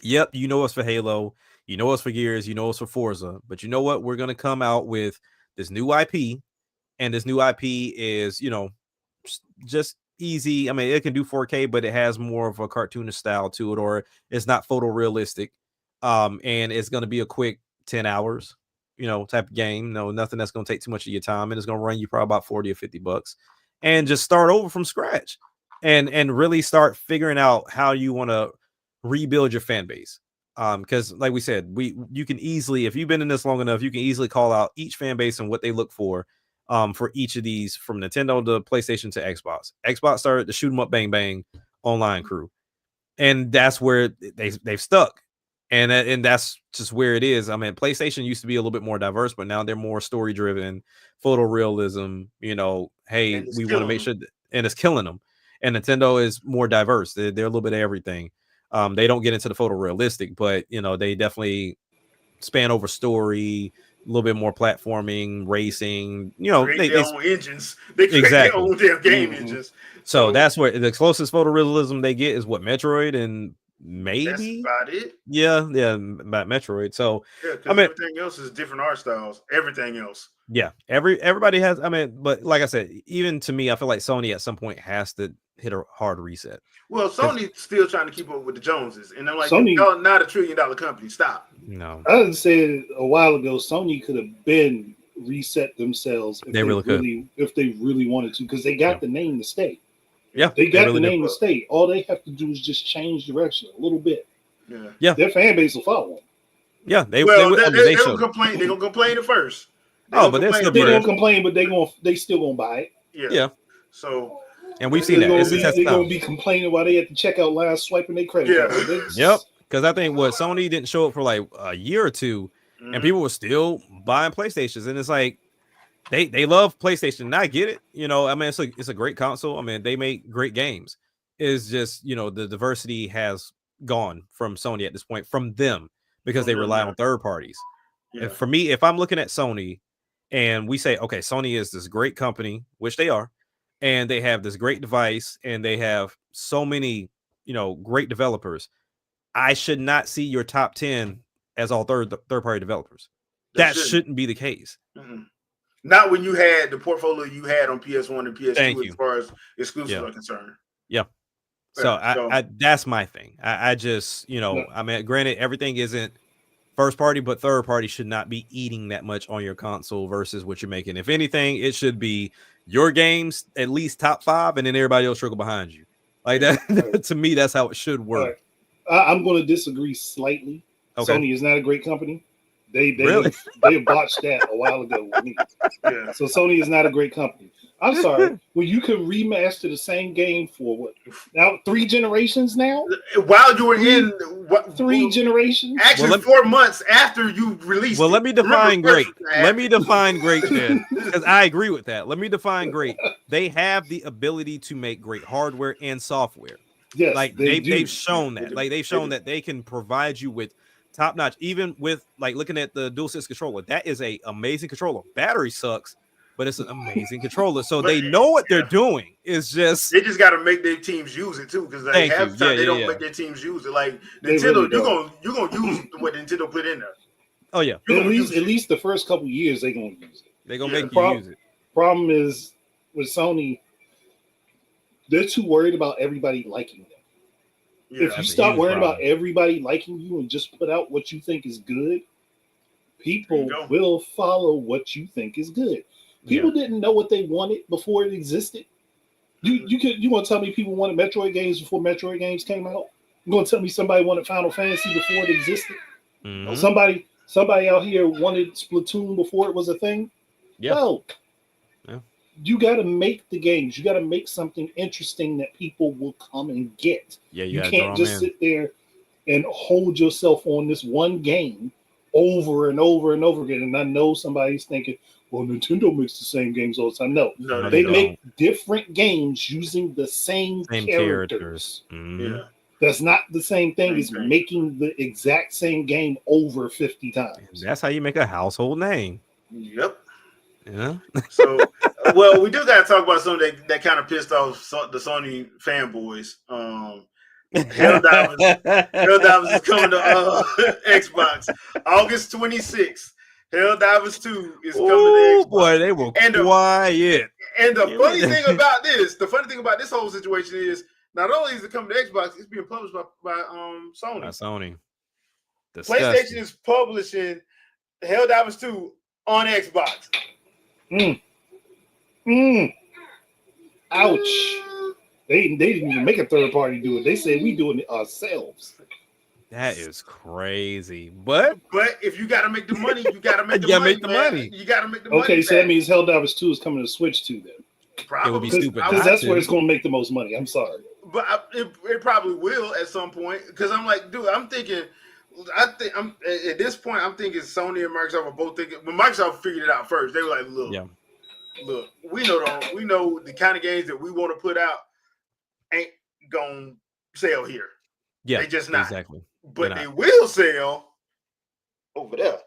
Yep, you know us for Halo, you know us for Gears, you know us for Forza, but you know what? We're gonna come out with this new IP, and this new IP is, just easy. I mean, it can do 4K, but it has more of a cartoonish style to it, or it's not photorealistic. And it's gonna be a quick 10 hours, type of game. No, nothing that's gonna take too much of your time, and it's gonna run you probably about $40 or $50, and just start over from scratch, and really start figuring out how you want to rebuild your fan base. Because like we said, you can easily, if you've been in this long enough, you can easily call out each fan base and what they look for each of these, from Nintendo to PlayStation to Xbox. Xbox started the shoot 'em up bang bang online crew, and that's where they've stuck, and that's just where it is. I mean, PlayStation used to be a little bit more diverse, but now they're more story driven, photorealism. Hey, we want to make sure and it's killing them. And Nintendo is more diverse. They're a little bit of everything. They don't get into the photorealistic, but they definitely span over story, a little bit more platforming, racing. They their own engines. They create their own damn game engines. So that's where the closest photorealism they get is what, Metroid, and maybe that's about it. Yeah, about Metroid. So everything else is different art styles. Everything else. Yeah, everybody has. I mean, but like I said, even to me, I feel like Sony at some point has to hit a hard reset. Well, Sony's still trying to keep up with the Joneses, and I'm like, Sony, y'all not $1 trillion company. Stop. No, I said a while ago, Sony could have been reset themselves if they really wanted to, because they got the name to stay. Yeah, they got the name to stay. All they have to do is just change direction a little bit. Yeah, their fan base will follow them. Yeah, they gonna complain. They're gonna complain at first. They're gonna complain, but they still gonna buy it. Yeah. So, and we've seen that. They're gonna be complaining while they at the checkout line swiping their credit card. Yep. Because I think Sony didn't show up for like a year or two, and people were still buying PlayStations, and it's like they love PlayStation. And I get it. I mean, it's a great console. I mean, they make great games. It's just the diversity has gone from Sony at this point, from them, because they rely on third parties. Yeah. For me, if I'm looking at Sony and we say, okay, Sony is this great company, which they are, and they have this great device, and they have so many, great developers, I should not see your top 10 as all third party developers. That shouldn't be the case. Mm-hmm. Not when you had the portfolio you had on PS1 and PS2 as far as exclusives are concerned. Yeah. So I that's my thing. I just, I mean, granted, everything isn't first party, but third party should not be eating that much on your console versus what you're making. If anything, it should be your games at least top 5, and then everybody else trickle behind you. Like that, to me, that's how it should work. Right. I'm going to disagree slightly. Okay. Sony is not a great company. They botched that a while ago with me. Yeah. So Sony is not a great company. I'm sorry. Well, you could remaster the same game for what? Now 3 generations now? While you were in 3 generations? Actually, 4 months after you released. Well, let me define great. Let me define great then, because I agree with that. Let me define great. They have the ability to make great hardware and software. Yes, like they've shown that. Like they've shown that they can provide you with top notch, even with like looking at the DualSense controller. That is a amazing controller. Battery sucks, but it's an amazing controller. So they know what they're doing. It's just they just got to make their teams use it too, because they have time they don't make their teams use it. Like Nintendo, really you're gonna use what Nintendo put in there. Oh yeah, at least the first couple years they're gonna use it. They're gonna make you use it. Problem is with Sony, they're too worried about everybody liking them. Yeah, if you stop worrying about everybody liking you and just put out what you think is good, People will follow what you think is good. People didn't know what they wanted before it existed. You want to tell me people wanted Metroid games before Metroid games came out? You going to tell me somebody wanted Final Fantasy before it existed? Mhm. Somebody out here wanted Splatoon before it was a thing? Yeah. No. Yeah. You got to make the games. You got to make something interesting that people will come and get. Yeah, you can't just in. sit there and hold yourself on this one game over and over and over again. And I know somebody's thinking, well, Nintendo makes the same games all the time. No, they make different games using the same characters. Mm-hmm. Yeah. That's not the same thing as making the exact same game over 50 times. That's how you make a household name. Yep. Yeah. So, well, we do got to talk about something that kind of pissed off the Sony fanboys. Helldivers is coming to Xbox August 26th. Helldivers 2 is coming to Xbox. Boy, they were quiet. And the funny thing about this whole situation is not only is it coming to Xbox, it's being published by Sony. By Sony. PlayStation is publishing Helldivers 2 on Xbox. Ouch. They didn't even make a third party do it. They said we doing it ourselves. That is crazy. But if you gotta make the money, you gotta make the money. You gotta make the money. Okay, so that means Helldivers 2 is coming to Switch 2 then. Probably. It would be stupid. Because that's where it's gonna make the most money. I'm sorry. But it probably will at some point. Because I'm like, dude, I'm at this point, I'm thinking Sony and Microsoft are both thinking. But Microsoft figured it out first. They were like, look, we know the kind of games that we want to put out ain't gonna sell here. Yeah, they just not exactly. But they will sell over there.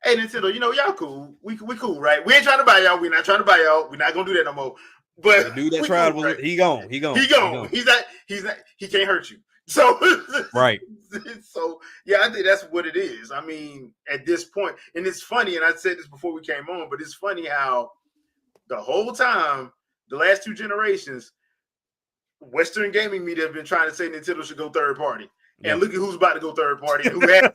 Hey Nintendo, y'all cool. We cool, right? We ain't trying to buy y'all. We're not trying to buy y'all. We're not gonna do that no more. But the dude that tried was right? He gone. He's not. He can't hurt you. So right. So yeah, I think that's what it is. I mean, at this point, and it's funny, and I said this before we came on, but it's funny how the whole time, the last two generations, Western gaming media have been trying to say Nintendo should go third party. And look at who's about to go third party. Who had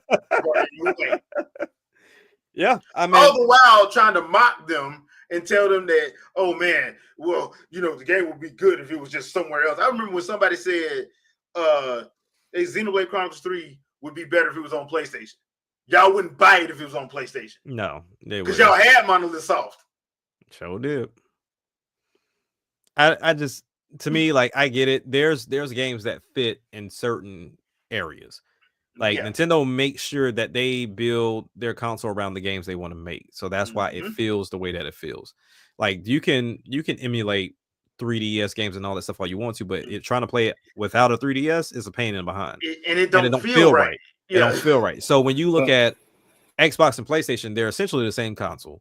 Yeah, I mean, all the while trying to mock them and tell them that, oh man, well, the game would be good if it was just somewhere else. I remember when somebody said, Xenoblade Chronicles 3 would be better if it was on PlayStation. Y'all wouldn't buy it if it was on PlayStation. No, because y'all had Monolith Soft. Sure did. I just, to me, like, I get it. There's games that fit in certain areas. Like Nintendo makes sure that they build their console around the games they want to make. So that's why it feels the way that it feels. Like you can emulate 3DS games and all that stuff all you want to, but trying to play it without a 3DS is a pain in the behind. It don't feel right. It don't feel right. So when you look at Xbox and PlayStation, they're essentially the same console,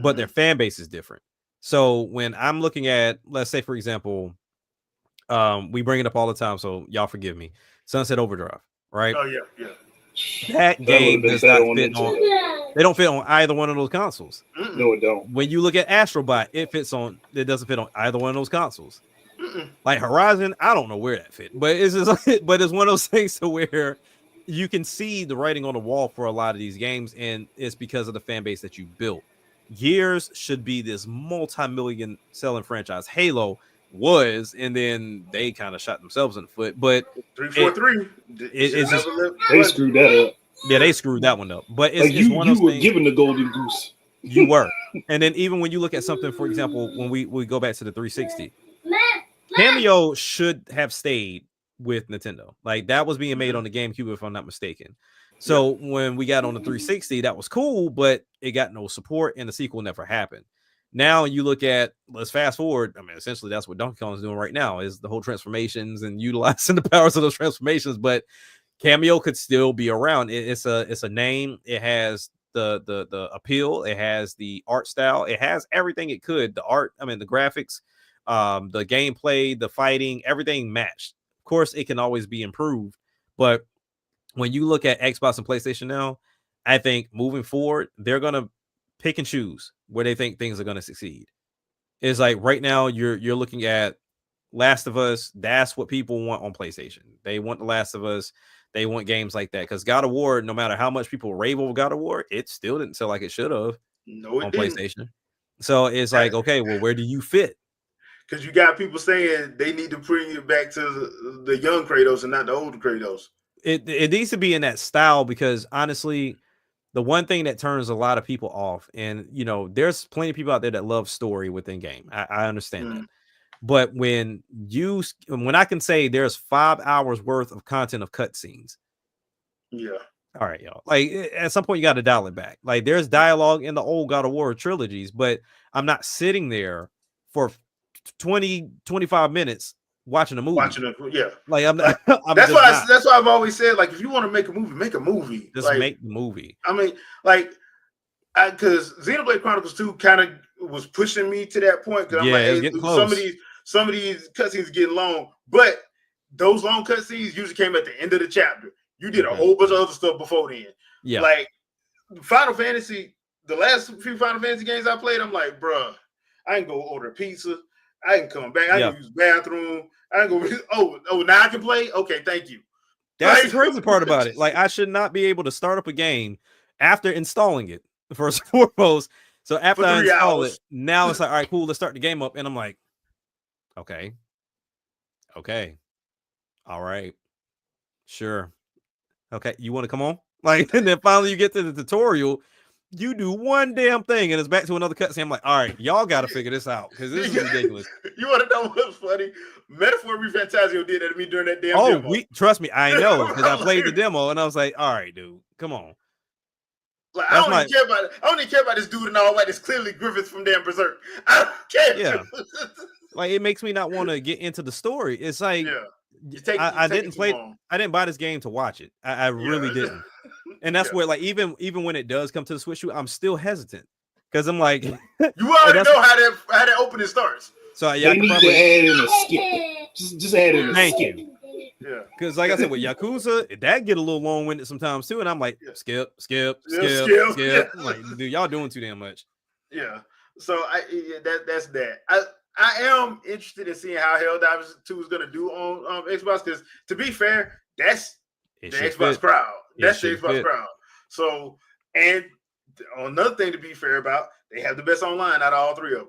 but their fan base is different. So when I'm looking at, let's say, for example, we bring it up all the time, so y'all forgive me. Sunset Overdrive, right? Oh yeah. That game does not fit on. They don't fit on either one of those consoles. No, it don't. When you look at Astrobot, it doesn't fit on either one of those consoles. Like Horizon, I don't know where that fit, but it's just, but it's one of those things to where you can see the writing on the wall for a lot of these games, and it's because of the fan base that you built. Gears should be this multi-million selling franchise. Halo was, and then they kind of shot themselves in the foot. But 343, it's just, they screwed that up. Yeah, they screwed that one up. But it's, like you one of were things, given the golden goose. You were. And then even when you look at something, for example, when we go back to the 360, Cameo should have stayed with Nintendo. Like that was being made on the GameCube, if I'm not mistaken. So when we got on the 360, that was cool, but it got no support, and the sequel never happened. Now you look at, let's fast forward. I mean, essentially that's what Donkey Kong is doing right now, is the whole transformations and utilizing the powers of those transformations. But Cameo could still be around. It's a name. It has the appeal. It has the art style. It has everything it could. The art, I mean, the graphics, the gameplay, the fighting, everything matched. Of course, it can always be improved, but when you look at Xbox and PlayStation now, I think moving forward, they're gonna pick and choose where they think things are gonna succeed. It's like right now you're looking at Last of Us, that's what people want on PlayStation. They want The Last of Us. They want games like that because God of War, no matter how much people rave over God of War, it still didn't sell like it should have No, it on didn't. PlayStation. So it's like, okay, well, where do you fit? Because you got people saying they need to bring it back to the young Kratos and not the older Kratos. It needs to be in that style because honestly, the one thing that turns a lot of people off, and there's plenty of people out there that love story within game. I understand that. But when I can say there's 5 hours worth of content of cutscenes. Yeah. All right, y'all. Like at some point you got to dial it back. Like there's dialogue in the old God of War trilogies, but I'm not sitting there for 20-25 minutes watching a movie. Yeah. Like I'm not. That's why I've always said, like, if you want to make a movie, make a movie. Just like, make the movie. I mean, like, because Xenoblade Chronicles 2 kind of was pushing me to that point. Because I'm like, hey, some of these cutscenes getting long, but those long cutscenes usually came at the end of the chapter. You did a whole bunch of other stuff before then. Yeah. Like Final Fantasy, the last few Final Fantasy games I played, I'm like, bruh, I can go order pizza. I can come back. I can use the bathroom. I can go. Oh, now I can play. Okay, thank you. That's the crazy part about it. Like I should not be able to start up a game after installing it first and foremost. So after I install it, now it's like, all right, cool. Let's start the game up, and I'm like, okay, all right, sure. Okay, you want to come on? Like, and then finally you get to the tutorial, you do one damn thing, and it's back to another cutscene. I'm like, all right, y'all got to figure this out because this is ridiculous. You want to know what's funny? Metaphor Refantasio did that to me during that damn demo. Trust me, I know because I played the demo, and I was like, all right, dude, come on. Like, I don't even care about this dude and all white. It's clearly Griffith from damn Berserk. I don't care. Yeah, like it makes me not want to get into the story. It's like. I didn't buy this game to watch it. I really didn't. And that's where, like, even when it does come to the Switch, I'm still hesitant because I'm like, you already know how that opening starts. So they need to add in a skip. Just add in a skip. Yeah, because like I said with Yakuza, that get a little long winded sometimes too, and I'm like, skip. Yeah. I'm like, dude, y'all doing too damn much. Yeah. So that's that. I am interested in seeing how Helldivers 2 is going to do on Xbox because, to be fair, that's the Xbox crowd. That's the Xbox crowd. So, and another thing to be fair about, they have the best online out of all three of them.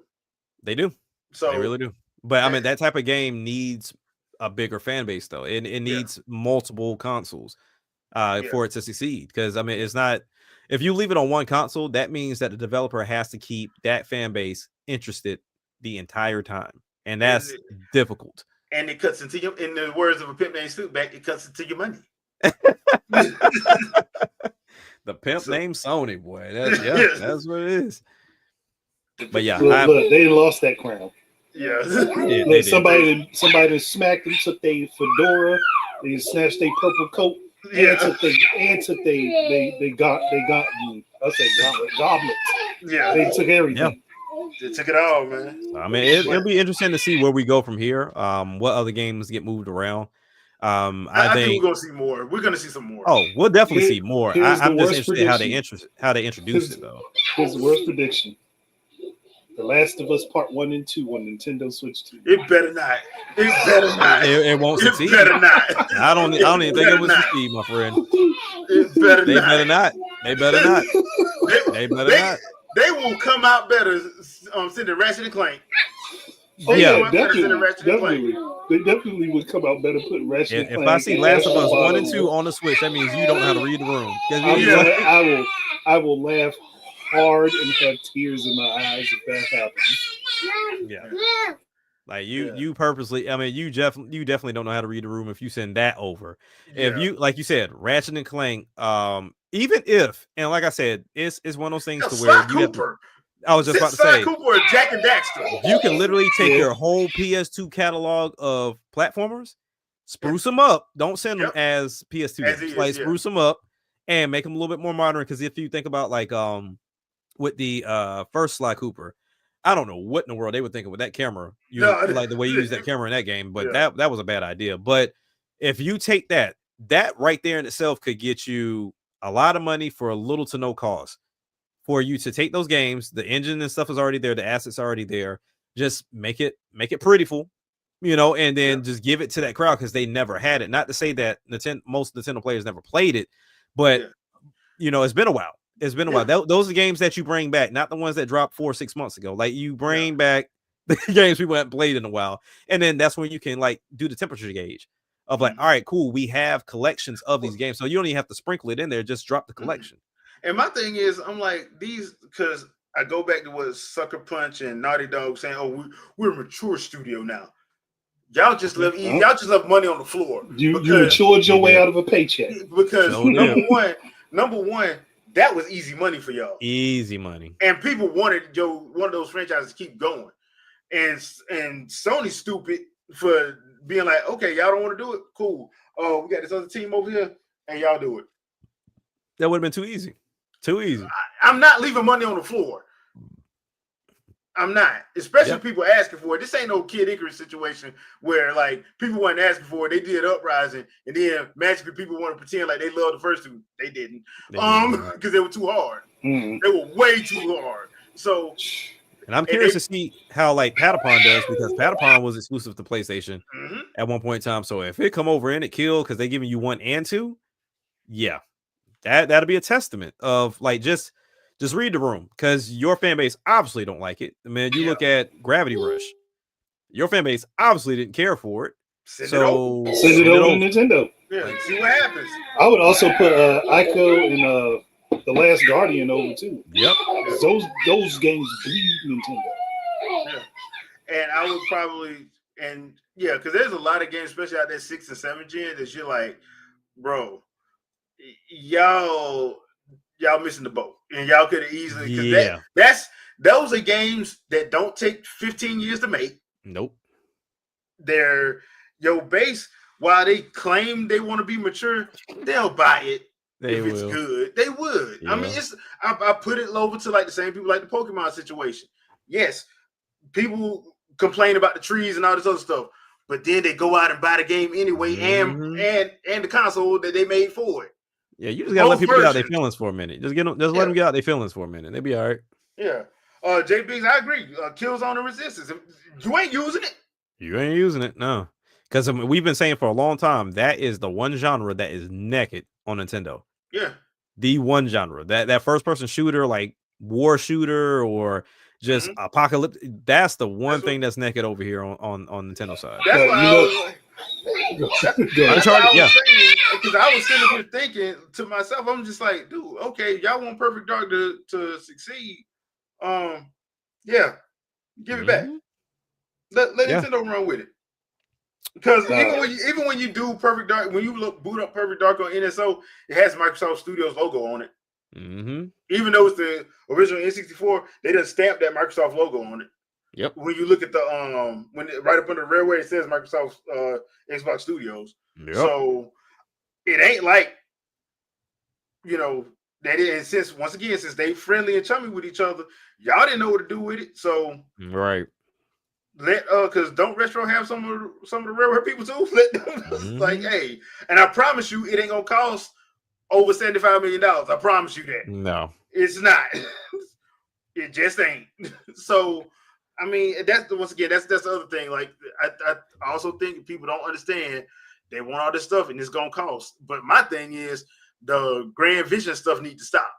They do. So they really do. But I mean, that type of game needs a bigger fan base, though. It needs multiple consoles for it to succeed. Because I mean, it's not. If you leave it on one console, that means that the developer has to keep that fan base interested the entire time, and that's difficult. And it cuts into your, in the words of a pimp named Snoopback, it cuts into your money. The pimp named Sony, boy. That's what it is. But yeah, look, they lost that crown. Yeah, look, somebody smacked them, took their fedora, they snatched their purple coat, and took they got I said goblets. Yeah, they took everything. Yeah. They took it all, man. I mean, it'll be interesting to see where we go from here. What other games get moved around? I think we're gonna see more. We're gonna see some more. Oh, we'll definitely see more. I'm just interested in how they introduce it, though. Here's the worst prediction: The Last of Us Part 1 and 2 on Nintendo Switch 2. It better not. It better not. It won't succeed. It better not. I don't even think it will succeed, my friend. It better they not. Better not. They better not. They better not. They will come out better sending Ratchet and Clank. Oh, yeah, definitely. They definitely would come out better putting Ratchet and Clank. If I see Last of Us 1 and 2 on the Switch, that means you don't know how to read the room. I will laugh hard and have tears in my eyes if that happens. Yeah. Like you purposely, I mean, you definitely don't know how to read the room if you send that over. Yeah. If you, like you said, Ratchet and Clank, even if, and like I said, it's one of those things to where you Cooper. I was just about to say, Cooper or Jack and Daxter. You can literally take your whole PS2 catalog of platformers, spruce them up. Don't send them as PS2 games. Like spruce them up and make them a little bit more modern. Because if you think about like with the first Sly Cooper, I don't know what in the world they were thinking with that camera. Like the way you use that camera in that game, but that was a bad idea. But if you take that right there in itself could get you a lot of money for a little to no cost. For you to take those games, the engine and stuff is already there, the assets are already there. Just make it prettiful, and then just give it to that crowd because they never had it. Not to say that most Nintendo players never played it, but it's been a while. It's been a while. Those are games that you bring back, not the ones that dropped 4 or 6 months ago. Like you bring back the games we haven't played in a while, and then that's when you can like do the temperature gauge of like, all right, cool, we have collections of these games, so you don't even have to sprinkle it in there. Just drop the collection. And my thing is, I'm like these because I go back to what Sucker Punch and Naughty Dog saying, "Oh, we're a mature studio now." Y'all just left money on the floor. You matured your way out of a paycheck because number one, that was easy money for y'all. Easy money, and people wanted one of those franchises to keep going. And Sony's stupid for being like, okay, y'all don't want to do it, cool. Oh, we got this other team over here, and y'all do it. That would have been too easy. Too easy. I'm not leaving money on the floor. I'm not, especially people asking for it. This ain't no Kid Icarus situation where like people weren't asking for it. They did Uprising, and then magically people want to pretend like they loved the first two. They didn't, because they were too hard. They were way too hard. So, and I'm curious to see how like Patapon does, because Patapon was exclusive to PlayStation at one point in time. So if it come over and it kill because they giving you 1 and 2, that'll be a testament of like just read the room, because your fan base obviously don't like it. I mean, you look at Gravity Rush, your fan base obviously didn't care for it. Send it over to Nintendo. See what happens. I would also put Ico and The Last Guardian over too. Yep. Those games bleed Nintendo. Yeah. And I would probably because there's a lot of games, especially out there 6 and 7 gen, that you're like, bro, y'all missing the boat, and y'all could have easily those are games that don't take 15 years to make. Nope. They're your base, while they claim they want to be mature, they'll buy it if it's good. They would. Yeah. I mean, I put it over to like the same people like the Pokemon situation. Yes, people complain about the trees and all this other stuff, but then they go out and buy the game anyway, and the console that they made for it. Yeah, you just gotta let people get out their feelings for a minute. Just let them get out their feelings for a minute. They'll be all right. Yeah. J Biggs, I agree. Killzone and Resistance. You ain't using it. You ain't using it, no. Because we've been saying for a long time that is the one genre that is naked on Nintendo. Yeah. The one genre. That first person shooter, like war shooter or just apocalyptic. That's the one thing that's naked over here on Nintendo side. That's why Uncharted, because I was sitting here thinking to myself, I'm just like, dude, okay, y'all want Perfect Dark to succeed. Give it back. Let Nintendo run with it. Because even when you do Perfect Dark, when you boot up Perfect Dark on NSO, it has Microsoft Studios logo on it. Even though it's the original N64, they just stamped that Microsoft logo on it. Yep. When you look at the right up under the railway, it says Microsoft Xbox Studios. Yep. So it ain't like that is, since they friendly and chummy with each other, y'all didn't know what to do with it. So because don't Retro have some of the railroad people too? Let them like, hey, and I promise you, it ain't gonna cost over $75 million. I promise you that. No, it's not. It just ain't. So. I mean, that's the other thing. Like, I also think people don't understand. They want all this stuff, and it's gonna cost. But my thing is, the Grand Vision stuff needs to stop.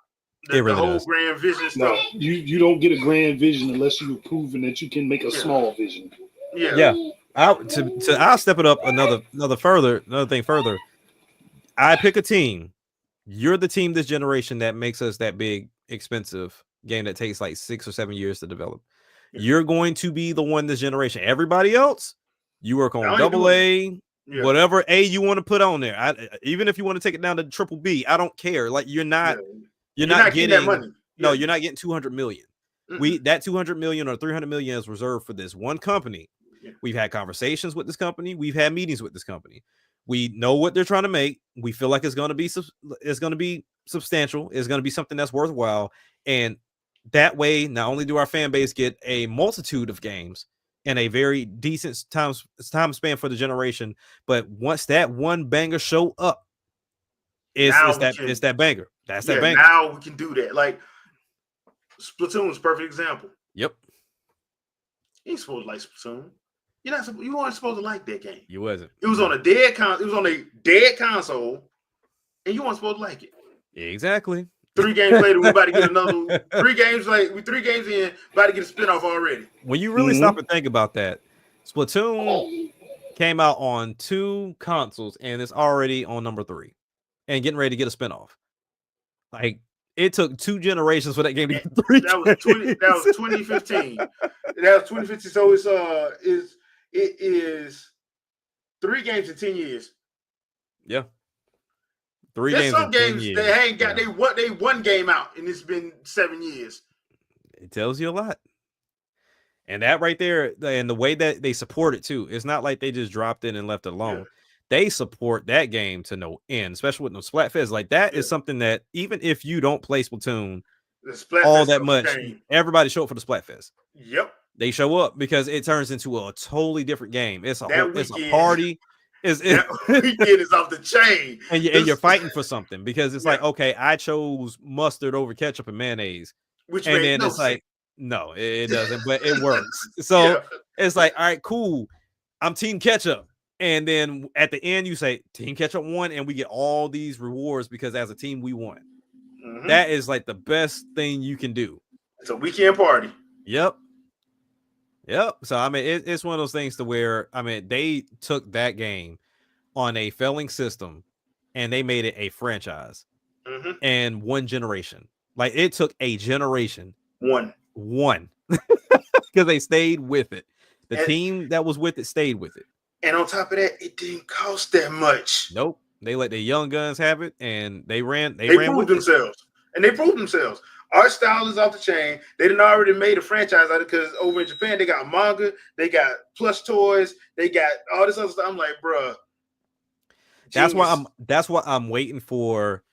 The whole Grand Vision stuff. No, you don't get a Grand Vision unless you've proven that you can make a small vision. Yeah. I'll step it up another thing further. I pick a team. You're the team this generation that makes us that big, expensive game that takes like 6 or 7 years to develop. You're going to be the one this generation. Everybody else, you work on AA, whatever A you want to put on there. Even if you want to take it down to triple B, I don't care. Like you're not getting that money. No, you're not getting 200 million. That 200 million or 300 million is reserved for this one company. We've had conversations with this company. We've had meetings with this company. We know what they're trying to make. We feel like it's going to be substantial. It's going to be something that's worthwhile. And that way, not only do our fan base get a multitude of games and a very decent time span for the generation, but once that one banger show up, it's that banger. That's that banger. Now we can do that. Like Splatoon is a perfect example. Yep. You ain't supposed to like Splatoon. You weren't supposed to like that game. You wasn't. It was on a dead console, and you weren't supposed to like it. Exactly. 3 games later, we about to get another 3 games late. We 3 games in, about to get a spinoff already. When you really stop and think about that, Splatoon came out on 2 consoles and it's already on number 3 and getting ready to get a spinoff. Like it took 2 generations for that game to get 3. That was 2015. That was 2015. So it is 3 games in 10 years. Yeah. 3 There's games. Some games years. they ain't got they one game out and it's been 7 years. It tells you a lot. And that right there, and the way that they support it too, it's not like they just dropped it and left it alone. Yeah. They support that game to no end, especially with the Splatfest. Like that is something that even if you don't play Splatoon all that much, everybody show up for the Splatfest. Yep. They show up because it turns into a totally different game. It's a party. That weekend is off the chain. And you're fighting for something because it's like, okay, I chose mustard over ketchup and mayonnaise. Which and then it's like, no, it doesn't, but it works. So it's like, all right, cool. I'm team ketchup. And then at the end, you say team ketchup won, and we get all these rewards because as a team, we won. Mm-hmm. That is like the best thing you can do. It's a weekend party. Yep. So, I mean, it's one of those things to where, I mean, they took that game on a failing system and they made it a franchise and 1 generation. Like it took a generation. One. Because they stayed with it. The team that was with it stayed with it. And on top of that, it didn't cost that much. Nope. They let the young guns have it and they ran proved themselves. And they proved themselves. Our style is off the chain. They done already made a franchise out of it because over in Japan, they got manga, they got plush toys, they got all this other stuff. I'm like, bruh. That's why I'm waiting for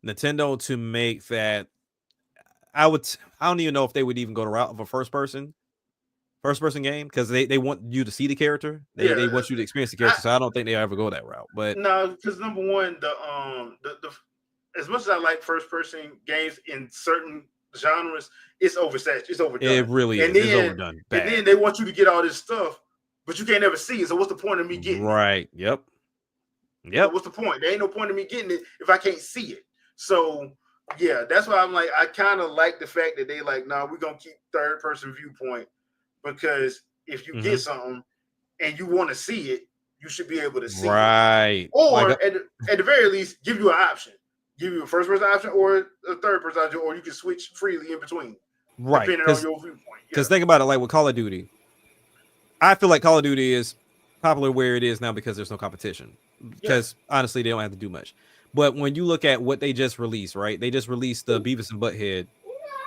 Nintendo to make that. I don't even know if they would even go the route of a first person game because they want you to see the character. They want you to experience the character. So I don't think they ever go that route. But no, because number one, the as much as I like first person games in certain genres, it's oversaturated. It's overdone. It really is. It's overdone. Bad. And then they want you to get all this stuff, but you can't ever see it. So what's the point of me getting it? Right. Yep. So what's the point? There ain't no point of me getting it if I can't see it. So yeah, that's why I'm like, I kind of like the fact that they like, we're gonna keep third person viewpoint because if you get something and you want to see it, you should be able to see it. Or at the very least, give you an option. Give you a first person option or a third person option, or you can switch freely in between. Right. Depending on your viewpoint. Because think about it, like with Call of Duty. I feel like Call of Duty is popular where it is now because there's no competition. Because honestly, they don't have to do much. But when you look at what they just released, right? They just released the Beavis and Butthead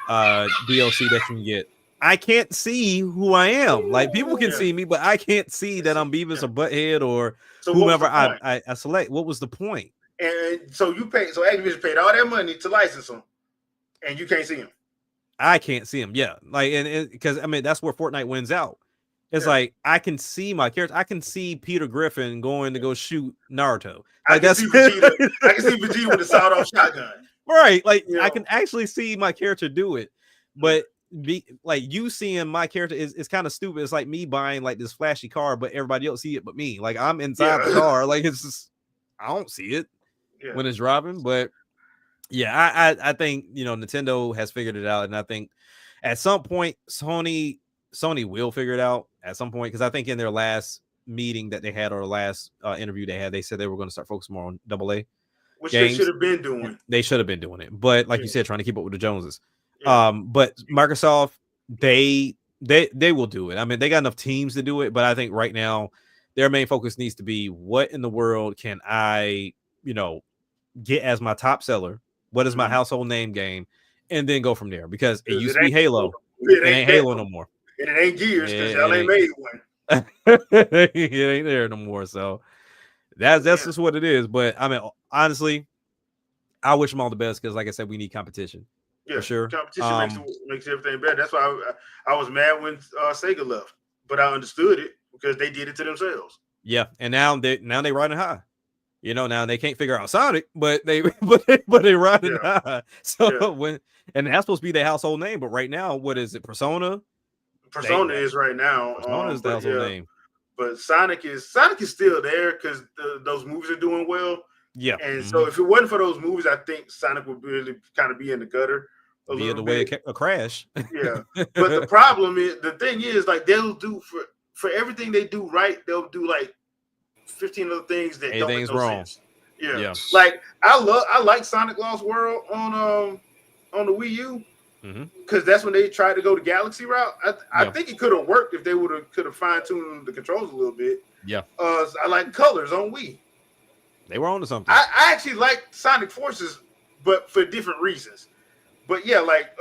DLC that you can get. I can't see who I am. Like people can see me, but I can't see that I'm Beavis or Butthead or whomever I select. What was the point? And so Activision paid all that money to license them, and you can't see them. I can't see them. Yeah, like and because I mean that's where Fortnite wins out. It's like I can see my character. I can see Peter Griffin going to go shoot Naruto. Like I can see Vegeta with a sawed-off shotgun. Right, like I can actually see my character do it, but like you seeing my character is kind of stupid. It's like me buying like this flashy car, but everybody else see it but me. Like I'm inside the car. Like it's just I don't see it when it's driving. But yeah, I think Nintendo has figured it out, and I think at some point Sony will figure it out at some point because I think in their last meeting that they had or last interview they had, they said they were going to start focusing more on AA. Which games. They should have been doing. They should have been doing it, but like you said, trying to keep up with the Joneses. But Microsoft, they will do it. I mean, they got enough teams to do it, but I think right now their main focus needs to be what in the world can I, get as my top seller? What is my household name game? And then go from there because it used to be Halo. It ain't Halo no more. And it ain't Gears because y'all ain't made one. It ain't there no more. So that's just what it is. But I mean, honestly, I wish them all the best because, like I said, we need competition. Yeah, for sure. Competition makes everything better. That's why I was mad when Sega left, but I understood it because they did it to themselves. Yeah, and now they riding high. Now they can't figure out Sonic, but they riding high. So and that's supposed to be their household name, but right now, what is it? Persona is right now. Persona is the household name. but Sonic is still there because those movies are doing well. Yeah. And so if it wasn't for those movies, I think Sonic would really kind of be in the gutter a via the little way bit. a crash. Yeah. But the problem is, the thing is, like, they'll do for everything they do right, they'll do like 15 other things that don't make no sense. Yeah. Like I like Sonic Lost World on the Wii U because that's when they tried to go the Galaxy route. I think it could have worked if they could have fine tuned the controls a little bit. Yeah. I like Colors on Wii. They were on to something. I actually like Sonic Forces, but for different reasons. But yeah, like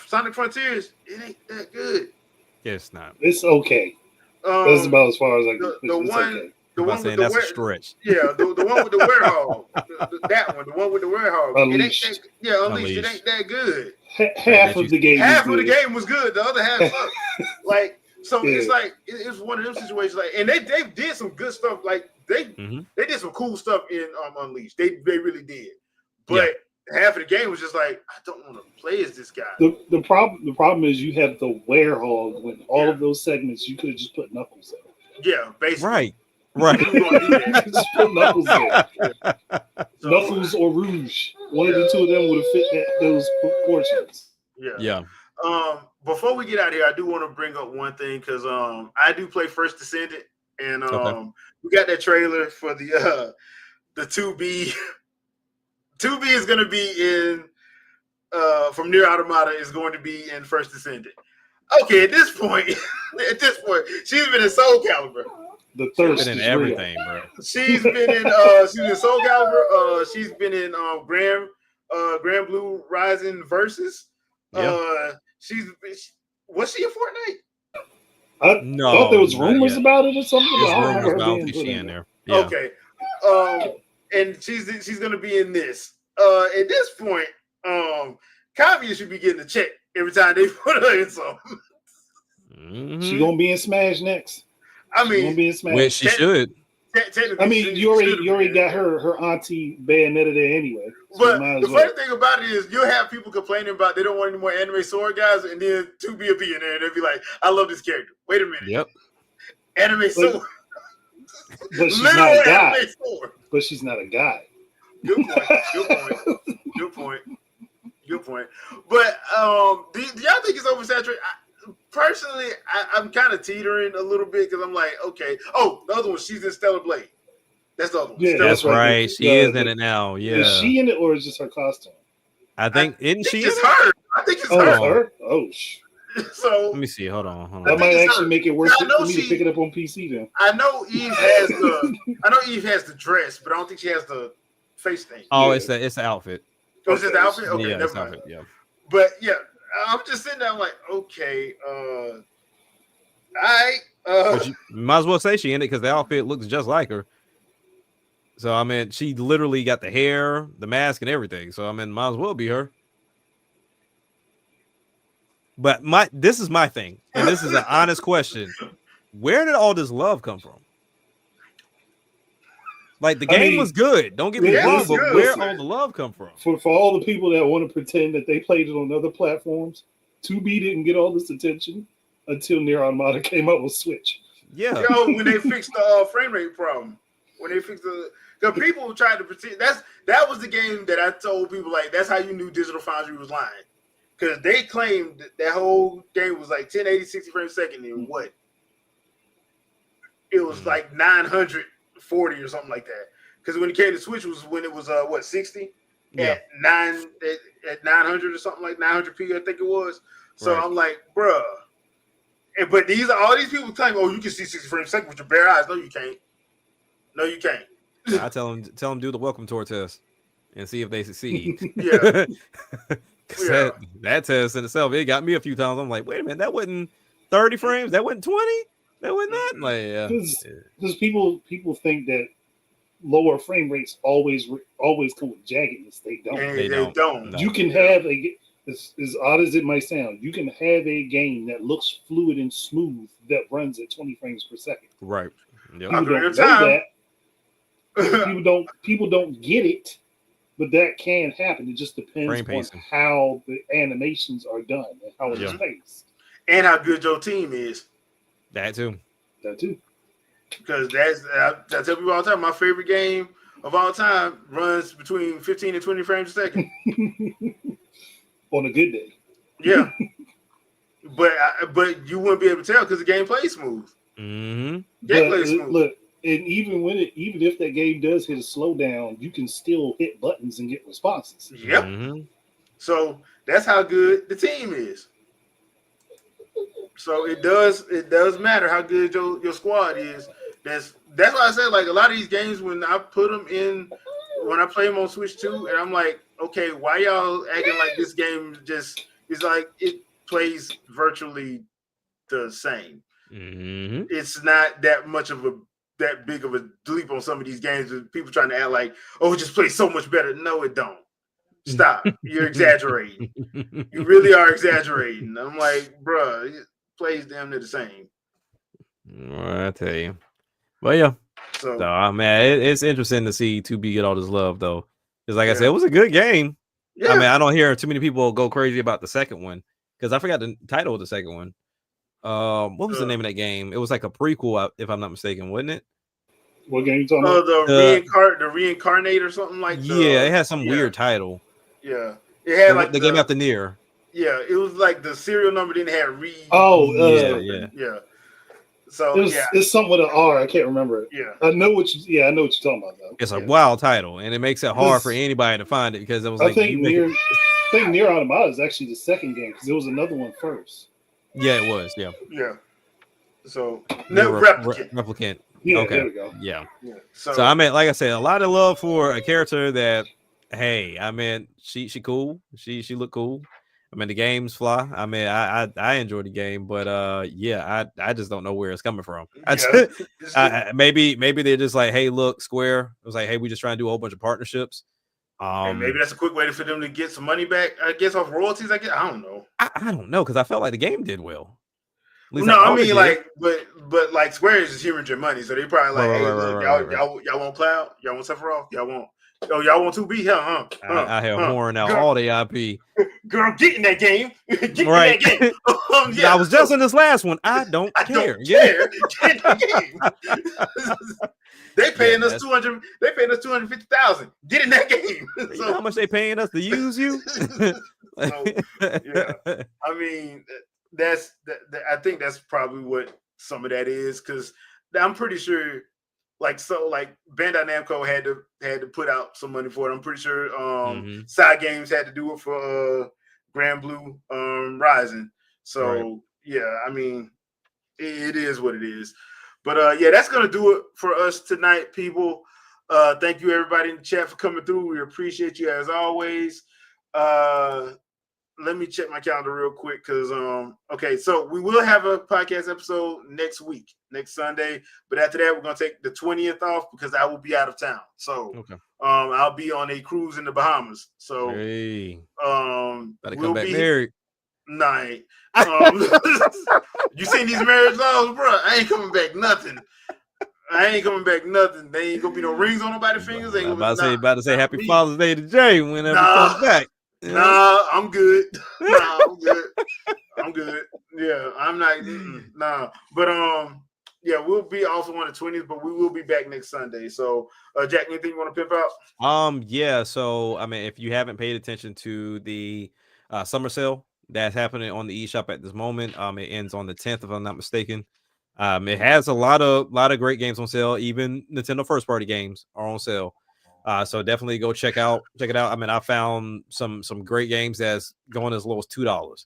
Sonic Frontiers, it ain't that good. Yeah, it's not. It's okay. That's about as far as I can. The one. Okay. The one with that's a stretch. Yeah, the one with the werewolf. That one, the one with the werewolf. Unleashed. Unleashed. It ain't that good. Half of the game. Half of the game was good. The other half sucked. Like, so it's like it's one of them situations. Like, and they did some good stuff. Like they did some cool stuff in Unleashed. They really did. But half of the game was just like, I don't want to play as this guy. The problem is you have the werewolf when all of those segments you could have just put Knuckles in. Yeah, basically. Right. Just put Knuckles in. Knuckles or Rouge. One of the two of them would have fit those proportions. Yeah. Before we get out of here, I do want to bring up one thing because I do play First Descendant, and we got that trailer for the 2B. 2B is going to be in from Nier Automata is going to be in First Descendant. Okay, at this point, she's been in Soul Calibur. The thirst in everything, bro. She's been in Soul Calibur. She's been in Grand Blue Rising Versus. Was she in Fortnite? I thought there was rumors about it or something. There's rumors, but I don't think she's in there. Yeah. Okay. And she's gonna be in this. At this point, Kaguya should be getting a check every time they put her in something. She gonna be in Smash next. I mean, gonna be in Smash. Which she should. I mean, you already got her auntie Bayonetta there anyway. So but the funny thing about it is, you'll have people complaining about they don't want any more anime sword guys, and then 2B will be in there, and they'll be like, "I love this character." Wait a minute. Yep. Anime sword. But she's not a guy. But she's not a guy. Good point. But do y'all think it's oversaturated? Personally, I'm kind of teetering a little bit because I'm like, okay. Oh, the other one, she's in Stellar Blade. That's the other one. Yeah, that's right. She is in it now. Yeah. Is she in it or is just her costume? I think isn't she? It's her. I think it's her. Oh, so let me see. Hold on. That might actually make it worth it for me to pick it up on PC then. I know Eve has the dress, but I don't think she has the face thing. Oh, it's the outfit. Oh, it's just the outfit? Okay, yeah, never mind. Outfit, yeah. But yeah, I'm just sitting there like, okay, all right. But you might as well say she in it because the outfit looks just like her. So I mean, she literally got the hair, the mask, and everything. So I mean, might as well be her. But this is my thing, and this is an honest question: where did all this love come from? Like the game was good. Don't get me wrong, but where all the love come from? For all the people that want to pretend that they played it on other platforms, 2B didn't get all this attention until Nier Automata came up with Switch. Yeah. When they fixed the frame rate problem, when they fixed because people tried to pretend that was the game that I told people like that's how you knew Digital Foundry was lying. Because they claimed that whole game was like 1080, 60 frames a second, and what? It was like 940 or something like that. Because when it came to Switch was when it was 60 at 900 or something like 900p, I think it was. So right. I'm like, bruh. But all these people claim, oh, you can see 60 frames a second with your bare eyes. No, you can't. No, you can't. I tell them do the welcome tour test and see if they succeed. Yeah. Yeah. That test in itself, it got me a few times. I'm like, wait a minute, that wasn't 30 frames, that wasn't 20, that wasn't that. Like, because people think that lower frame rates always come with jaggedness. They don't. They don't. No. You can have as odd as it might sound, you can have a game that looks fluid and smooth that runs at 20 frames per second. Right. Yep. People don't know that. People don't get it. But that can happen. It just depends on how the animations are done and how it's paced. And how good your team is. That too. because I tell people all the time, my favorite game of all time runs between 15 and 20 frames a second. On a good day. Yeah, but you wouldn't be able to tell because the game plays smooth. Mm-hmm. Game plays smooth. Look, and even if that game does hit a slowdown, you can still hit buttons and get responses. Yep. Mm-hmm. So that's how good the team is. So it does matter how good your squad is. That's why I said like a lot of these games when I put them in, when I play them on Switch 2, and I'm like, okay, why y'all acting like this game just is like it plays virtually the same. Mm-hmm. It's not that big of a leap on some of these games with people trying to act like, oh, it just plays so much better. No, it don't. Stop. You're exaggerating. You really are exaggerating. I'm like, bruh, it plays damn near the same. I tell you. But yeah. So man, it's interesting to see 2B get all this love though. Because like I said, it was a good game. Yeah. I mean, I don't hear too many people go crazy about the second one. Because I forgot the title of the second one. What was the name of that game? It was like a prequel, if I'm not mistaken, wasn't it? What game you talking about? The Reincarnate or something like that. Yeah, it had some weird title. Yeah. It had like the game after Nier. Yeah, it was like the serial number didn't have read. Yeah. So it's something with an R. I can't remember it. Yeah, I know what you're talking about though. It's a wild title, and it makes it hard for anybody to find it because it was like I think Nier Automata is actually the second game because there was another one first. Yeah, it was. Yeah. So Replicant. Yeah, okay. There we go. Yeah. So I mean, like I said, a lot of love for a character that, hey, I mean, she cool. She looked cool. I mean, the games fly. I mean, I enjoy the game, but I just don't know where it's coming from. Maybe they're just like, hey, look, Square. It was like, hey, we just trying to do a whole bunch of partnerships. And maybe that's a quick way for them to get some money back. I guess off royalties. I don't know. I don't know because I felt like the game did well. No, I mean like, but like Square is just hemorrhaging money, so they probably like, hey, look, y'all want Cloud, y'all want Sephiroth, y'all want 2B, huh? I have horn out all the IP. Girl, get in that game. Get in that game. I was just in this last one. I don't care. Get in the game. They paying us 200. They paying us 250,000. Get in that game. So, you know how much they paying us to use you? I mean, I think that's probably what some of that is because I'm pretty sure. Like Bandai Namco had to put out some money for it. I'm pretty sure Side Games had to do it for Grand Blue Rising. So I mean, it is what it is. But that's gonna do it for us tonight, people. Thank you everybody in the chat for coming through. We appreciate you as always. Let me check my calendar real quick because so we will have a podcast episode next week, next Sunday. But after that, we're gonna take the 20th off because I will be out of town. So I'll be on a cruise in the Bahamas. So better come back married. Nah, you seen these marriage laws, bro? I ain't coming back nothing. They ain't gonna be no rings on nobody's fingers. I'm about to say Happy Father's Day to Jay whenever he comes back. Nah, I'm good. I'm good. Yeah, I'm not. Nah, but we'll be off on the 20th, but we will be back next Sunday. So, Jack, anything you want to pimp out? Yeah. So, I mean, if you haven't paid attention to the summer sale that's happening on the eShop at this moment, it ends on the 10th, if I'm not mistaken. It has a lot of great games on sale. Even Nintendo first party games are on sale. So definitely go check it out. I mean, I found some great games that's going as low as $2.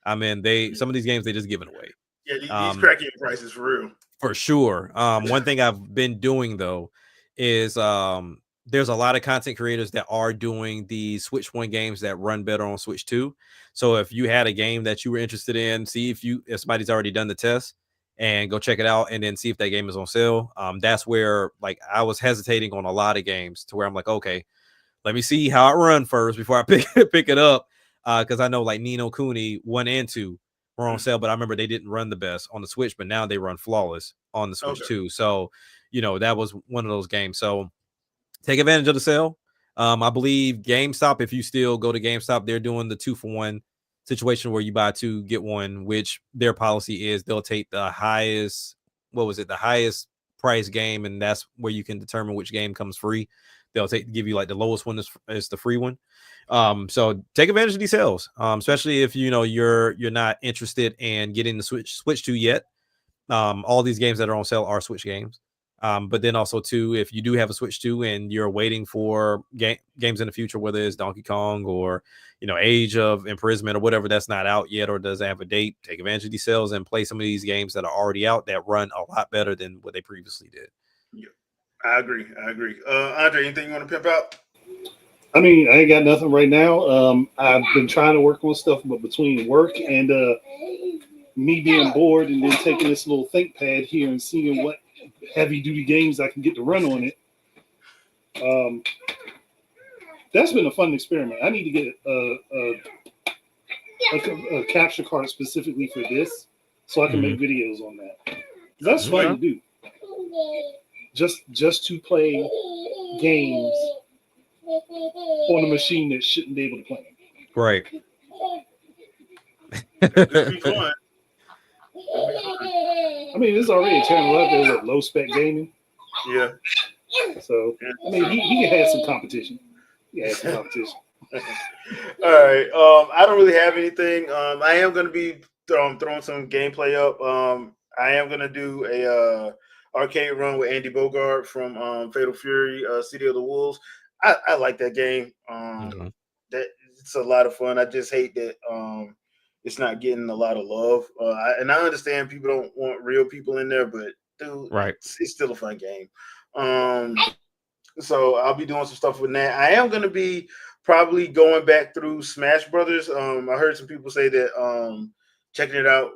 I mean, some of these games they just giving away. Yeah, these cracking prices for real. For sure. One thing I've been doing though is there's a lot of content creators that are doing the Switch 1 games that run better on Switch 2. So if you had a game that you were interested in, see if somebody's already done the test and go check it out and then see if that game is on sale. That's where like I was hesitating on a lot of games to where I'm like, okay, let me see how it run first before I pick it up. Because I know like Ni no Kuni 1 and 2 were on sale, but I remember they didn't run the best on the Switch, but now they run flawless on the Switch too. So, that was one of those games. So take advantage of the sale. I believe GameStop, if you still go to GameStop, they're doing the 2-for-1 situation where you buy 2, get 1, which their policy is they'll take the highest price game, and that's where you can determine which game comes free. They'll give you like the lowest one is the free one. So take advantage of these sales, especially if you're not interested in getting the Switch 2 yet. All these games that are on sale are Switch games. But then also too, if you do have a Switch 2 and you're waiting for games in the future, whether it's Donkey Kong or Age of Imprisonment or whatever that's not out yet or doesn't have a date, take advantage of these sales and play some of these games that are already out that run a lot better than what they previously did. Yeah, I agree. Andre, anything you want to pimp out? I mean, I ain't got nothing right now. I've been trying to work on stuff, but between work and me being bored and then taking this little ThinkPad here and seeing what heavy duty games I can get to run on it. That's been a fun experiment. I need to get a capture card specifically for this so I can make videos on that. That's fun to do. Just to play games on a machine that shouldn't be able to play. Right. It'd be fun. I mean, there's already a channel out there with low spec gaming. Yeah. So I mean, he can have some competition. All right. I don't really have anything. I am going to be throwing some gameplay up. I am going to do a arcade run with Andy Bogart from Fatal Fury, City of the Wolves. I like that game. That it's a lot of fun. I just hate that it's not getting a lot of love. And I understand people don't want real people in there, but dude, right, it's still a fun game. So I'll be doing some stuff with that. I am going to be probably going back through Smash Brothers. I heard some people say that checking it out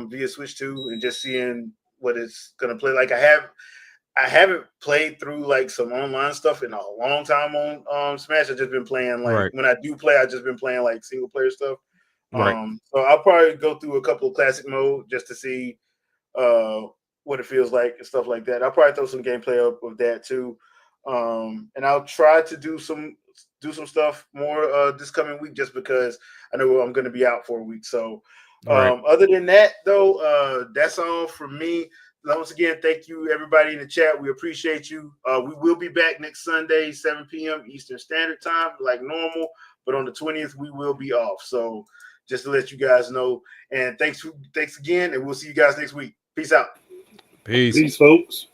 via Switch 2 and just seeing what it's going to play like. I haven't played through like some online stuff in a long time on Smash. I've just been playing when I do play, I've just been playing like single player stuff. So I'll probably go through a couple of classic mode just to see what it feels like and stuff like that. I'll probably throw some gameplay up of that too. And I'll try to do some stuff more this coming week just because I know I'm going to be out for a week. So other than that though, that's all from me. Once again, thank you everybody in the chat. We appreciate you. We will be back next Sunday, 7 p.m. Eastern Standard Time, like normal. But on the 20th, we will be off. So just to let you guys know. And thanks again, and we'll see you guys next week. Peace out. Peace folks.